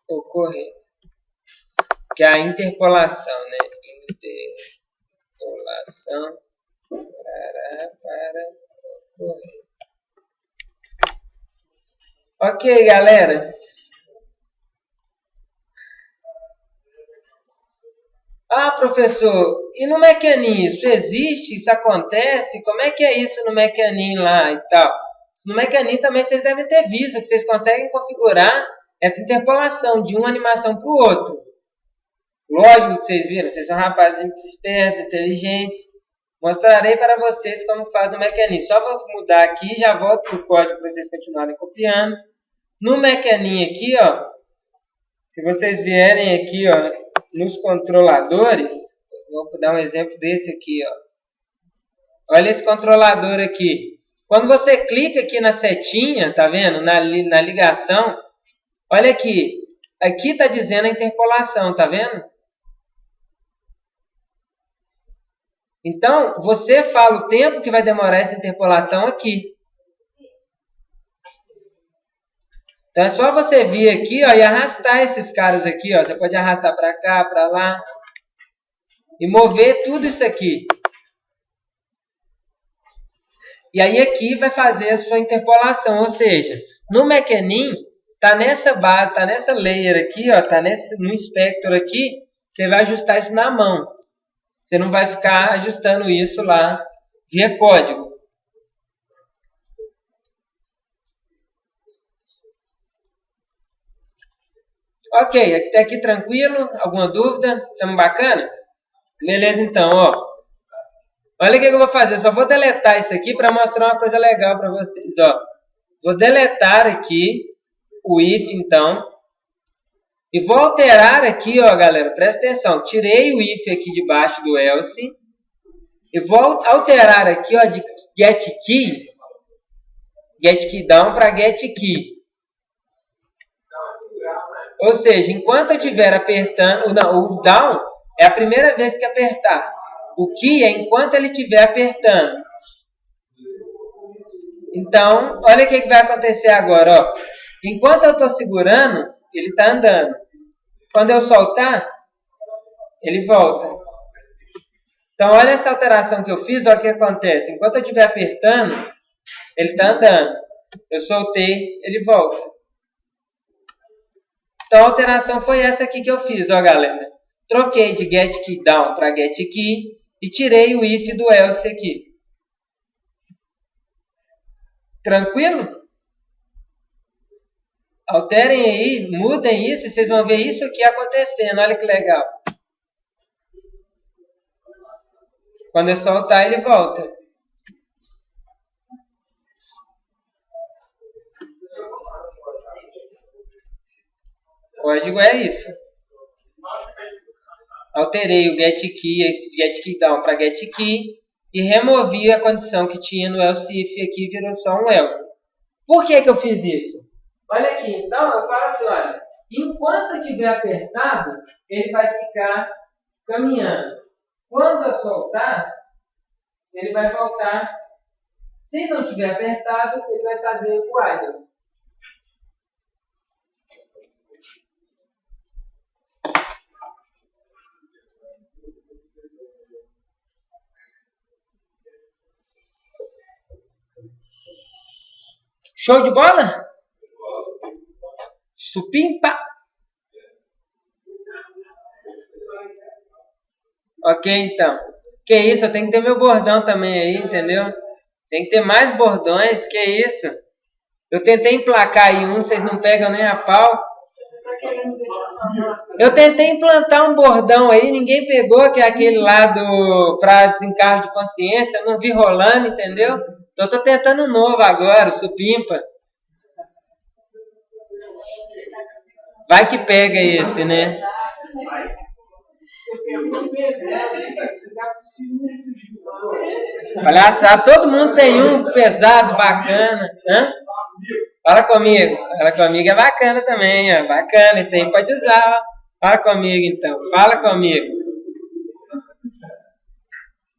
ocorrer. Que é a interpolação, né? Interpolação demorará para ocorrer. Ok, galera. Ah, professor, e no Mecanim isso existe? Isso acontece? Como é que é isso no Mecanim lá e tal? No Mecanim também vocês devem ter visto que vocês conseguem configurar essa interpolação de uma animação para o outro. Lógico que vocês viram, vocês são rapazes espertos, inteligentes. Mostrarei para vocês como faz no Mecanim. Só vou mudar aqui e já volto para o código para vocês continuarem copiando. No Mecanim aqui, ó, se vocês vierem aqui, ó, nos controladores, vou dar um exemplo desse aqui, ó. Olha esse controlador aqui. Quando você clica aqui na setinha, tá vendo? Na ligação, olha aqui. Aqui está dizendo a interpolação, tá vendo? Então, você fala o tempo que vai demorar essa interpolação aqui. Então, é só você vir aqui, ó, e arrastar esses caras aqui, ó. Você pode arrastar para cá, para lá. E mover tudo isso aqui. E aí aqui vai fazer a sua interpolação. Ou seja, no Mecanim, tá nessa base, tá nessa layer aqui, ó, tá no inspector aqui. Você vai ajustar isso na mão. Você não vai ficar ajustando isso lá via código. Ok, até aqui tranquilo? Alguma dúvida? Estamos bacana? Beleza, então, ó. Olha o que eu vou fazer. Eu só vou deletar isso aqui para mostrar uma coisa legal para vocês, ó. Vou deletar aqui o if, então. E vou alterar aqui, ó, galera. Presta atenção. Tirei o if aqui debaixo do else. E vou alterar aqui, ó, de getKey down para getKey. Ou seja, enquanto eu estiver apertando... Não, o down é a primeira vez que apertar. O key é enquanto ele estiver apertando. Então, olha o que vai acontecer agora, ó. Enquanto eu estou segurando, ele está andando. Quando eu soltar, ele volta. Então, olha essa alteração que eu fiz, olha o que acontece. Enquanto eu estiver apertando, ele está andando. Eu soltei, ele volta. Então, a alteração foi essa aqui que eu fiz, ó, galera. Troquei de getKey down para getKey e tirei o if do else aqui. Tranquilo? Alterem aí, mudem isso e vocês vão ver isso aqui acontecendo. Olha que legal. Quando eu soltar, ele volta. O código é isso. Alterei o getKey down para getKey e removi a condição que tinha no else if aqui, virou só um else. Por que eu fiz isso? Olha aqui, então eu falo assim, olha, enquanto eu estiver apertado, ele vai ficar caminhando. Quando eu soltar, ele vai voltar. Se não estiver apertado, ele vai fazer o idle. Show de bola? Supimpa. Ok, então. Que isso, eu tenho que ter meu bordão também aí, entendeu? Tem que ter mais bordões, que isso. Eu tentei emplacar aí um, vocês não pegam nem a pau. Eu tentei implantar um bordão aí, ninguém pegou, que é aquele lá para desencargo de consciência, eu não vi rolando, entendeu? Então eu tô tentando um novo agora, o supimpa. Vai que pega esse, né? Palhaçada, todo mundo tem um pesado, bacana. Hã? Fala comigo é bacana também, ó. Bacana, isso aí pode usar, ó. Fala comigo então, fala comigo.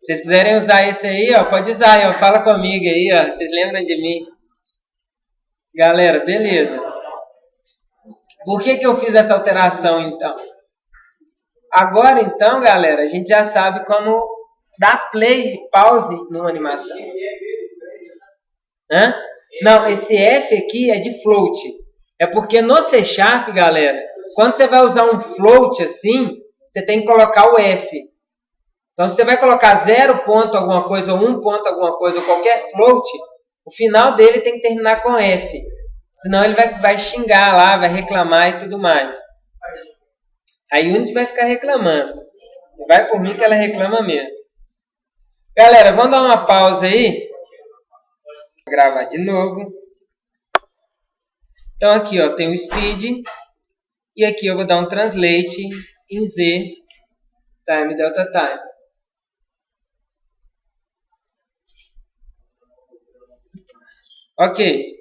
Se vocês quiserem usar esse aí, ó, pode usar, ó. Fala comigo aí, ó. Vocês lembram de mim? Galera, beleza. Por que eu fiz essa alteração então? Agora então, galera, a gente já sabe como dar play e pause numa animação. Hã? Não, esse F aqui é de float. É porque no C#, galera, quando você vai usar um float assim, você tem que colocar o F. Então, se você vai colocar 0 ponto alguma coisa, ou 1 ponto alguma coisa, ou qualquer float, o final dele tem que terminar com F. Senão ele vai xingar lá, vai reclamar e tudo mais. A Unity vai ficar reclamando. Vai por mim que ela reclama mesmo. Galera, vamos dar uma pausa aí. Vou gravar de novo. Então aqui, ó, tem o speed. E aqui eu vou dar um translate em Z. Time, delta time. Ok.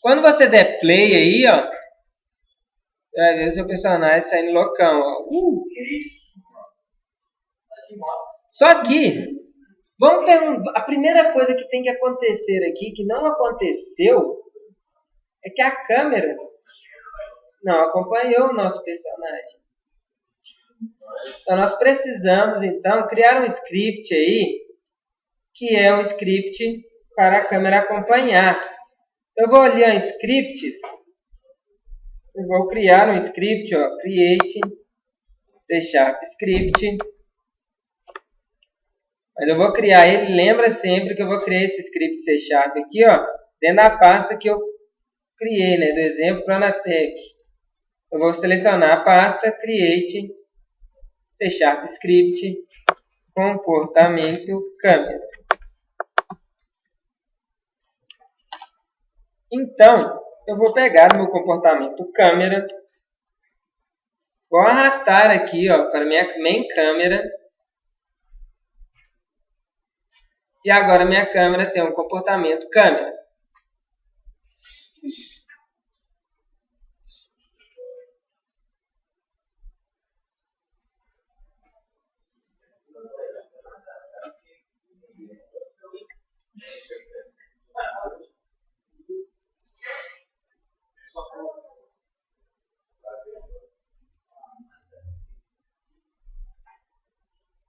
Quando você der play aí, ó, vai ver o seu personagem saindo loucão, ó. Que isso? Só que, vamos perguntar, a primeira coisa que tem que acontecer aqui, que não aconteceu, é que a câmera não acompanhou o nosso personagem. Então, nós precisamos, então, criar um script aí, que é um script para a câmera acompanhar. Eu vou ali em scripts, eu vou criar um script, ó, create C# script. Mas eu vou criar ele, lembra sempre que eu vou criar esse script C# aqui, ó, dentro da pasta que eu criei, né, do exemplo Planatec. Eu vou selecionar a pasta, create, C# script, comportamento câmera. Então, eu vou pegar o meu comportamento câmera, vou arrastar aqui, ó, para minha main câmera. E agora minha câmera tem um comportamento câmera.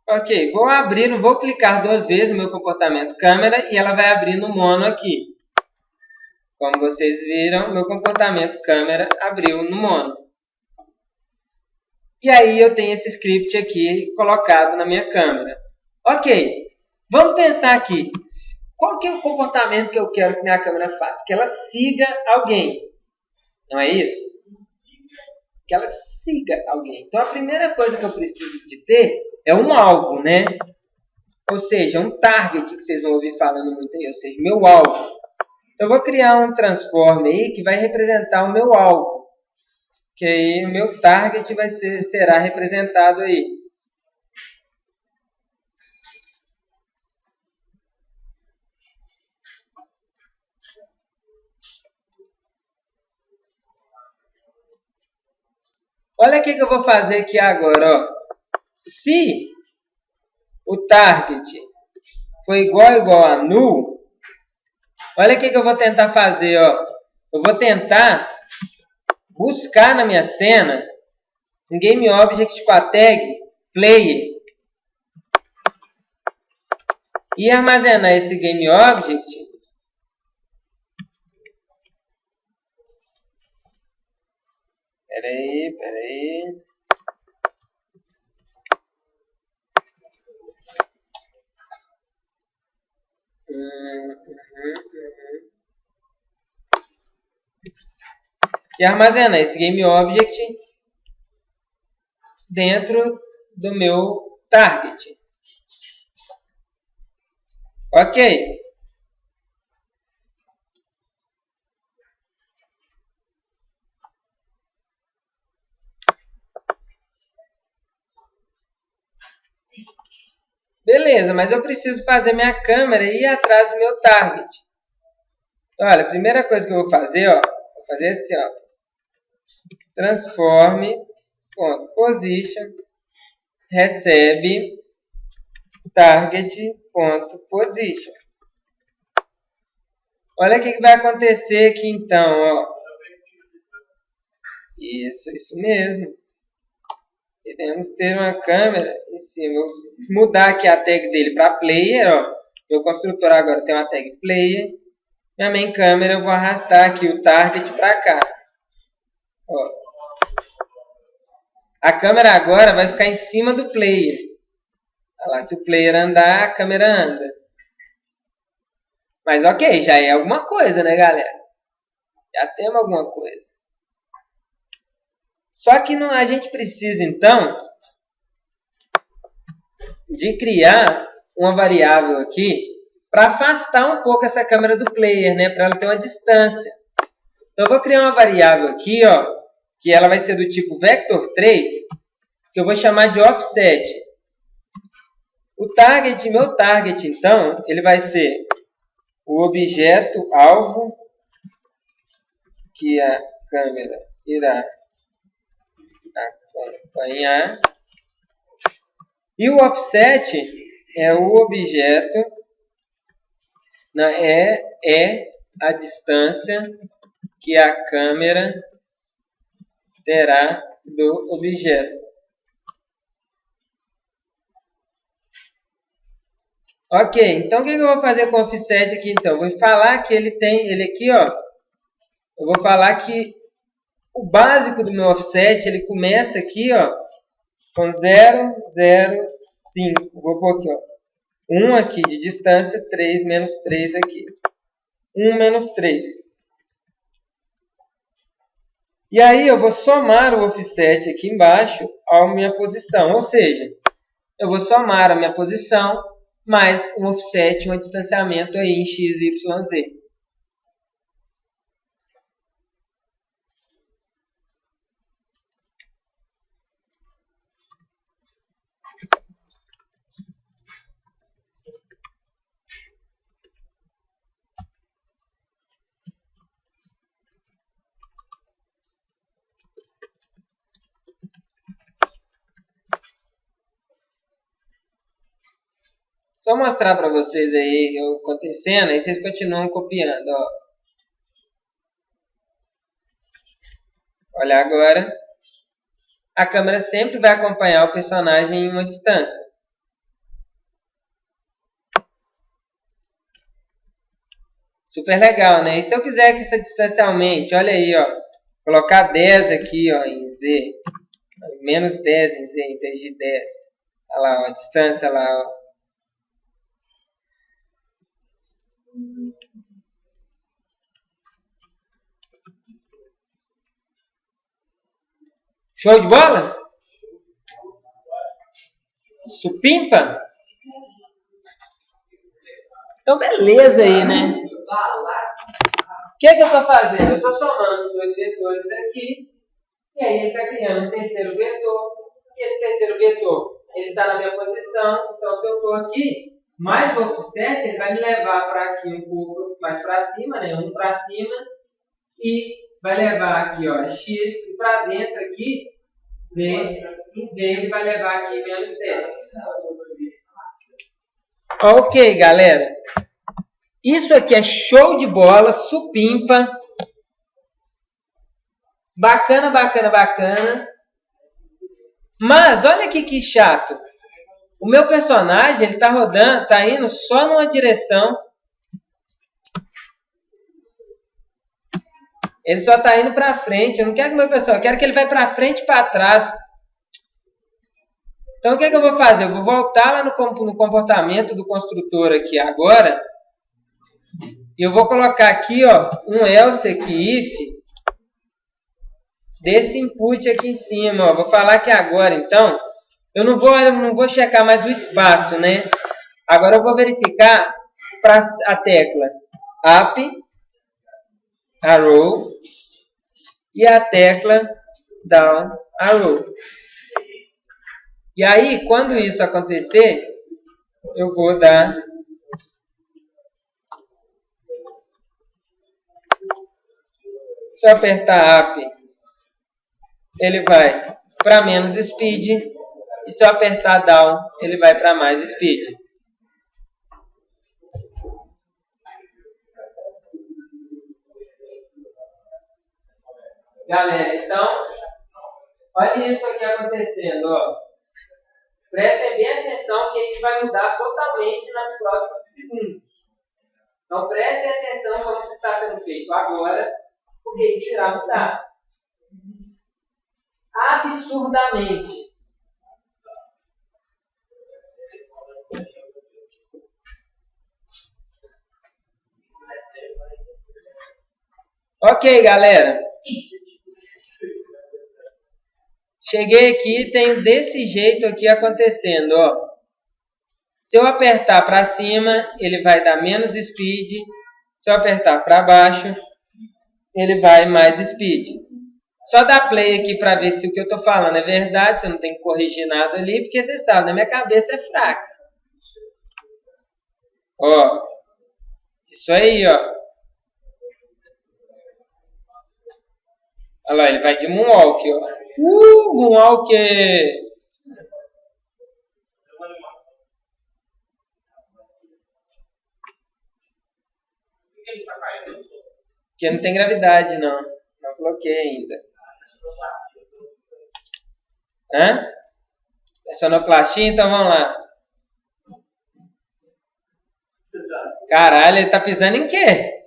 Ok, vou clicar 2 vezes no meu comportamento câmera e ela vai abrir no mono aqui. Como vocês viram, meu comportamento câmera abriu no mono. E aí eu tenho esse script aqui colocado na minha câmera. Ok, vamos pensar aqui. Qual que é o comportamento que eu quero que minha câmera faça? Que ela siga alguém. Não é isso? Que ela siga alguém. Então a primeira coisa que eu preciso de ter é um alvo, né? Ou seja, um target que vocês vão ouvir falando muito aí. Ou seja, meu alvo. Então eu vou criar um transform aí que vai representar o meu alvo. Que aí o meu target será representado aí. Olha o que eu vou fazer aqui agora, ó. Se o target for igual a null, olha o que eu vou tentar fazer, ó. Eu vou tentar buscar na minha cena um GameObject com a tag player e armazenar esse GameObject Peraí. E armazenar esse GameObject dentro do meu target. Ok. Beleza, mas eu preciso fazer minha câmera ir atrás do meu target. Então, olha, a primeira coisa que eu vou fazer, ó, vou fazer assim, ó. Transform.position recebe target.position. Olha o que vai acontecer aqui então, ó. Isso mesmo. Iremos ter uma câmera em cima. Vou mudar aqui a tag dele para player, ó. Meu construtor agora tem uma tag player. Minha main câmera eu vou arrastar aqui o target para cá. Ó. A câmera agora vai ficar em cima do player. Olha lá, se o player andar, a câmera anda. Mas ok, já é alguma coisa, né, galera? Já temos alguma coisa. Só que a gente precisa, então, de criar uma variável aqui para afastar um pouco essa câmera do player, né? Para ela ter uma distância. Então, eu vou criar uma variável aqui, ó, que ela vai ser do tipo vector3, que eu vou chamar de offset. O target, meu target, então, ele vai ser o objeto alvo que a câmera irá acompanhar. E o offset é o objeto, é a distância que a câmera terá do objeto. Ok, então o que eu vou fazer com o offset aqui então? Eu vou falar que ele aqui, ó. Eu vou falar que o básico do meu offset, ele começa aqui, ó, com 0,05. Vou pôr aqui, ó. 1 aqui de distância, 3 menos 3 aqui. 1 menos 3. E aí eu vou somar o offset aqui embaixo à minha posição. Ou seja, eu vou somar a minha posição mais um offset, um distanciamento aí em x, y, z. Só mostrar para vocês aí acontecendo, aí vocês continuam copiando, ó. Olha agora. A câmera sempre vai acompanhar o personagem em uma distância. Super legal, né? E se eu quiser que essa distância aumente, olha aí, ó. Colocar 10 aqui, ó, em Z. Menos 10 em Z, em vez de 10. Olha lá, ó, a distância lá, ó. Show de bola? Supimpa? Então, beleza aí, né? O que eu estou fazendo? Eu estou somando os dois vetores aqui. E aí ele está criando um terceiro vetor. E esse terceiro vetor, ele está na minha posição. Então, se eu estou aqui, mais o offset, ele vai me levar para aqui um pouco mais para cima, né? Um para cima. E vai levar aqui, ó, x. E para dentro aqui, z. E z ele vai levar aqui menos 10. Ok, galera. Isso aqui é show de bola, supimpa. Bacana, bacana, bacana. Mas olha aqui que chato. O meu personagem, ele tá rodando, tá indo só numa direção. Ele só tá indo para frente. Eu não quero que o meu personagem, eu quero que ele vai para frente e para trás. Então o que eu vou fazer? Eu vou voltar lá no comportamento do construtor aqui agora. E eu vou colocar aqui, ó, um else aqui, if, desse input aqui em cima. Ó. Vou falar que agora, então, eu não vou checar mais o espaço, né? Agora eu vou verificar para a tecla up, arrow, e a tecla down, arrow. E aí, quando isso acontecer, eu vou dar... Se eu apertar up, ele vai para menos speed. E se eu apertar down, ele vai para mais speed. Galera, então, olha isso aqui acontecendo, ó. Prestem bem atenção que isso vai mudar totalmente nas próximos segundos. Então, prestem atenção como isso está sendo feito agora, porque isso irá mudar. Absurdamente. Ok, galera. Cheguei aqui, tem desse jeito aqui acontecendo, ó. Se eu apertar para cima, ele vai dar menos speed. Se eu apertar para baixo, ele vai mais speed. Só dar play aqui para ver se o que eu estou falando é verdade. Você não tem que corrigir nada ali, porque você sabe, na minha cabeça é fraca. Ó, isso aí, ó. Olha lá, ele vai de moonwalk, ó. Moonwalk! Porque não tem gravidade, não. Não coloquei ainda. Hã? É sonoplastia? Então vamos lá. Caralho, ele tá pisando em quê? É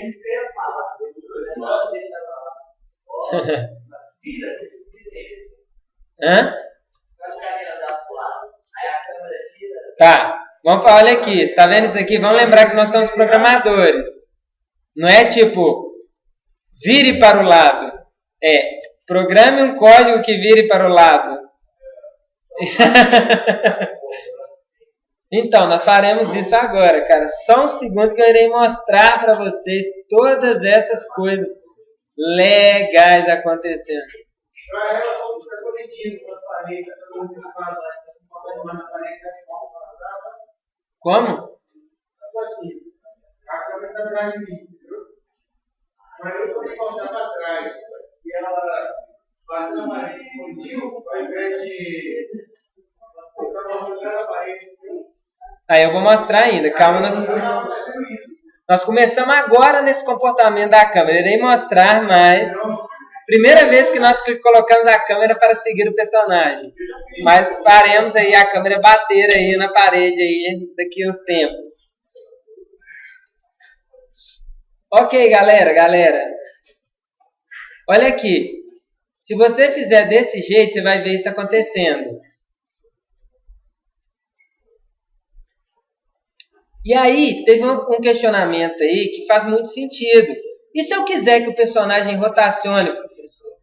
isso que eu ia falar. Não, deixa pra lá. Hã? Vamos falar, olha aqui, está vendo isso aqui? Vamos lembrar que nós somos programadores. Não é tipo, vire para o lado. É, programe um código que vire para o lado. Então, nós faremos isso agora, cara. Só um segundo que eu irei mostrar para vocês todas essas coisas legais acontecendo. Para ela, vamos ficar conectando com as paredes, todo mundo vazar, você não consegue mais na parede, vazar, sabe? Como? Tipo assim, a câmera está atrás de mim, entendeu? Mas eu podia passar para trás, e ela bate na parede e fundiu, ao invés de ficar mostrando a parede, entendeu? Aí eu vou mostrar ainda, calma. Nós começamos agora nesse comportamento da câmera, irei mostrar mais. Primeira vez que nós colocamos a câmera para seguir o personagem. Mas faremos aí a câmera bater aí na parede aí daqui uns tempos. Ok, galera. Olha aqui. Se você fizer desse jeito, você vai ver isso acontecendo. E aí, teve um questionamento aí que faz muito sentido. E se eu quiser que o personagem rotacione, professor?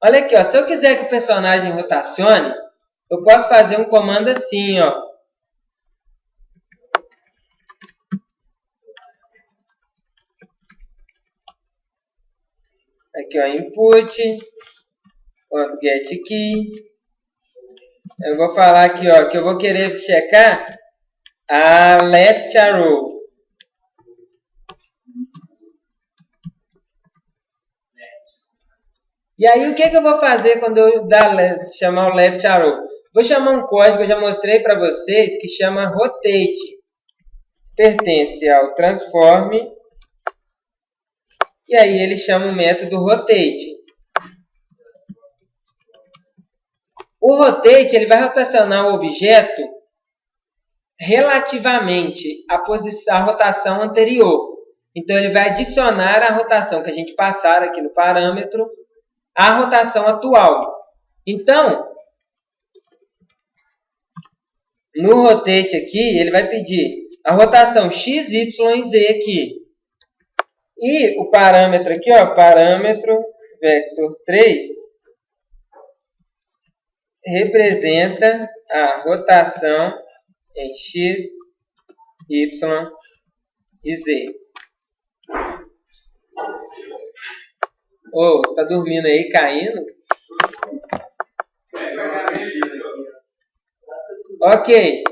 Olha aqui, ó. Se eu quiser que o personagem rotacione, eu posso fazer um comando assim, ó. Aqui, ó, input, .getKey. Eu vou falar aqui, ó, que eu vou querer checar a left arrow. E aí, o que eu vou fazer quando eu chamar o left arrow? Vou chamar um código que eu já mostrei para vocês, que chama rotate. Pertence ao transform. E aí, ele chama o método rotate. O rotate, ele vai rotacionar o objeto relativamente à rotação anterior. Então, ele vai adicionar a rotação que a gente passar aqui no parâmetro à rotação atual. Então, no rotate aqui, ele vai pedir a rotação x, y e z aqui. E o parâmetro aqui, ó, parâmetro vector 3, representa a rotação em x, y e z. Ô, tá dormindo aí, caindo? Ok.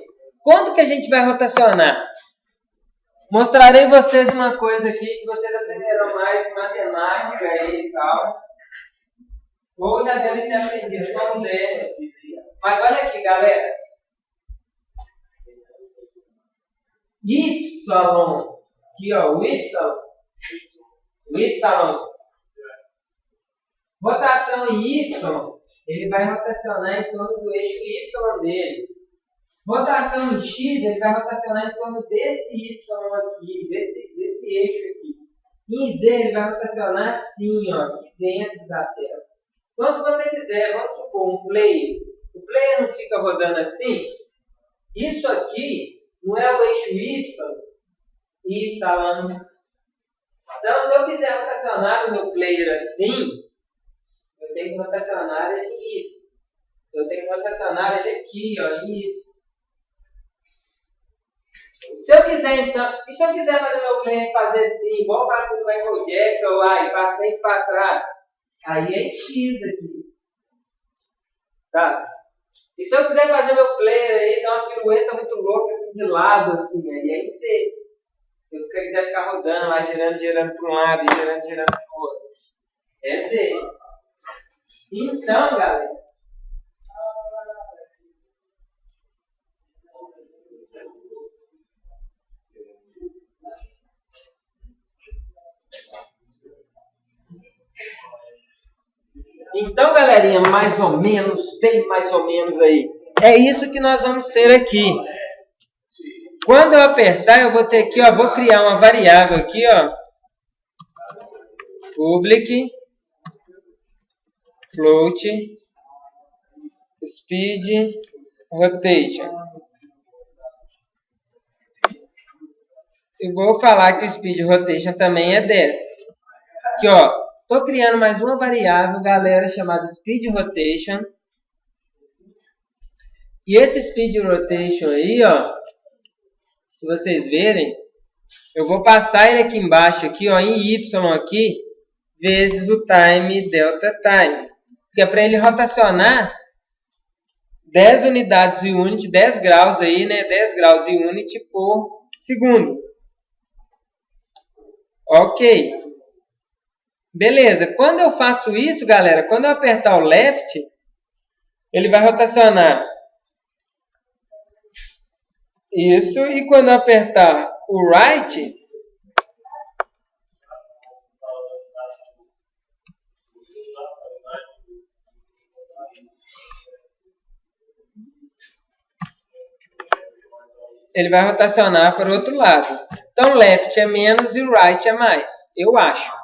Quanto que a gente vai rotacionar? Mostrarei vocês uma coisa aqui que vocês aprenderam mais matemática e tal. Ou já devem ter aprendido com zero. Mas olha aqui, galera. Y, aqui ó, o Y. Rotação em Y, ele vai rotacionar em torno do eixo Y dele. Rotação em X, ele vai rotacionar em torno desse Y aqui, desse eixo aqui. Em Z, ele vai rotacionar assim, ó, aqui dentro da tela. Então, se você quiser, vamos supor, um player. O player não fica rodando assim. Isso aqui não é o eixo Y. Então, se eu quiser rotacionar o meu player assim, eu tenho que rotacionar ele em Y. Eu tenho que rotacionar ele aqui, ó, em Y. Se eu quiser, então, e se eu quiser fazer meu player fazer assim, igual o passo do Michael Jackson lá, e para frente e para trás, aí é em X aqui. Sabe? E se eu quiser fazer meu player aí, dar uma pirueta muito louca, assim, de lado, assim, aí é em Z. Se eu quiser ficar rodando lá, girando para um lado, girando para o outro, é Z. Então, galera, galerinha, mais ou menos, bem mais ou menos aí. É isso que nós vamos ter aqui. Quando eu apertar, eu vou ter aqui, ó, vou criar uma variável aqui, ó. Public float speed rotation. eu vou falar que o speed rotation também é 10. Aqui, ó. Tô criando mais uma variável, galera, chamada speed rotation. E esse speed rotation aí, ó, se vocês verem, eu vou passar ele aqui embaixo, aqui, ó, em y aqui, vezes o time delta time. Que é para ele rotacionar 10 unidades e unit, 10 graus aí, né? 10 graus e unit por segundo. Ok. Beleza. Quando eu faço isso, galera, quando eu apertar o left, ele vai rotacionar isso. E quando eu apertar o right, ele vai rotacionar para o outro lado. Então, left é menos e right é mais. Eu acho.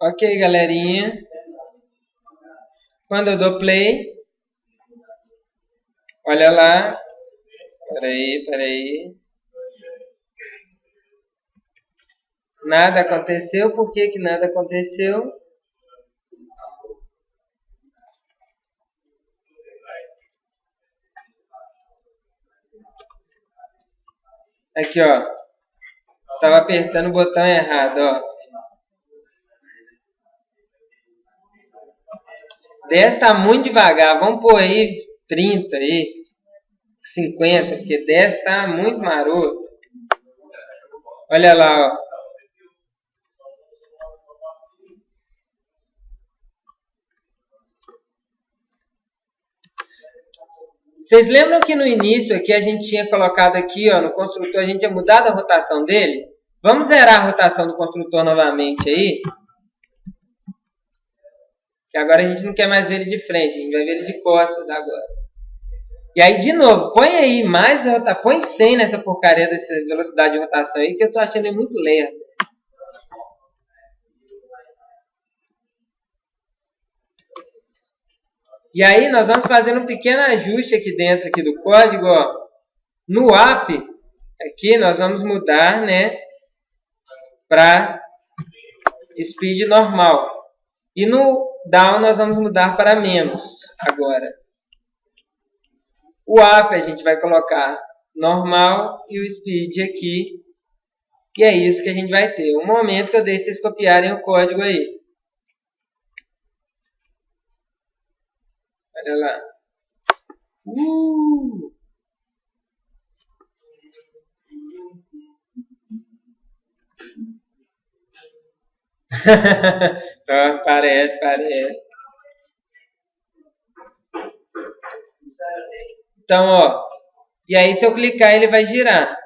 Ok, galerinha. Quando eu dou play, olha lá. Peraí. Nada aconteceu. Por que nada aconteceu? Aqui, ó. Estava apertando o botão errado, ó. 10 está muito devagar. Vamos pôr aí 30 aí. 50, porque 10 está muito maroto. Olha lá, ó. Vocês lembram que no início aqui a gente tinha colocado aqui, ó, no construtor, a gente tinha mudado a rotação dele? Vamos zerar a rotação do construtor novamente aí. Que agora a gente não quer mais ver ele de frente, a gente vai ver ele de costas agora. E aí, de novo, põe aí mais rotação, põe 100 nessa porcaria dessa velocidade de rotação aí, que eu tô achando ele muito lento. E aí, nós vamos fazendo um pequeno ajuste aqui dentro aqui do código, ó. No up, aqui nós vamos mudar, né, para speed normal. E no down nós vamos mudar para menos agora. O up a gente vai colocar normal e o speed aqui. E é isso que a gente vai ter. Um momento que eu deixo vocês copiarem o código aí. Olha lá. Parece. Então, ó. E aí, se eu clicar, ele vai girar.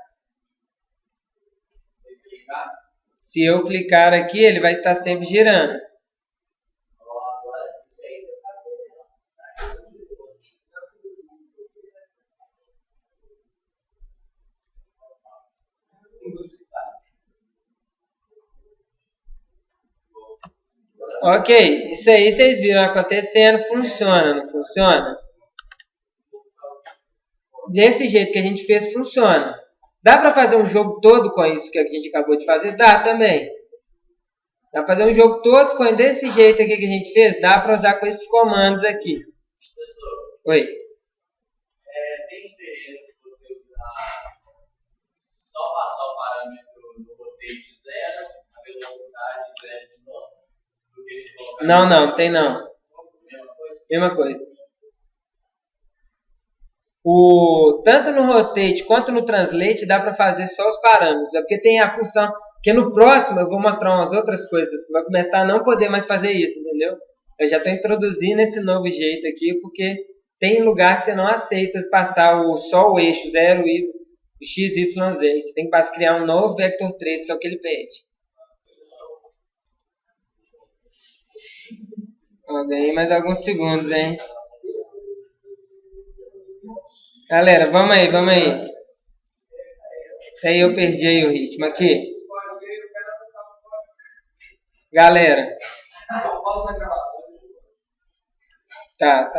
Se eu clicar aqui, ele vai estar sempre girando. Ok, isso aí vocês viram acontecendo, funciona, não funciona? Desse jeito que a gente fez, funciona. Dá para fazer um jogo todo com isso que a gente acabou de fazer? Dá também. Dá para fazer um jogo todo com desse jeito aqui que a gente fez? Dá para usar com esses comandos aqui. Oi. Tem diferença se você usar só passar o parâmetro no rotate 0, a velocidade 0 de novo? Não, tem não. Mesma coisa. Tanto no rotate quanto no translate dá para fazer só os parâmetros. É porque tem a função. Porque no próximo eu vou mostrar umas outras coisas que vai começar a não poder mais fazer isso, entendeu? Eu já estou introduzindo esse novo jeito aqui porque tem lugar que você não aceita passar só o eixo 0 e x, y, z. Você tem que criar um novo vector 3, que é o que ele pede. Ó, ganhei mais alguns segundos, hein? Galera, vamos aí, vamos aí. Até aí eu perdi aí o ritmo aqui. Galera. Tá.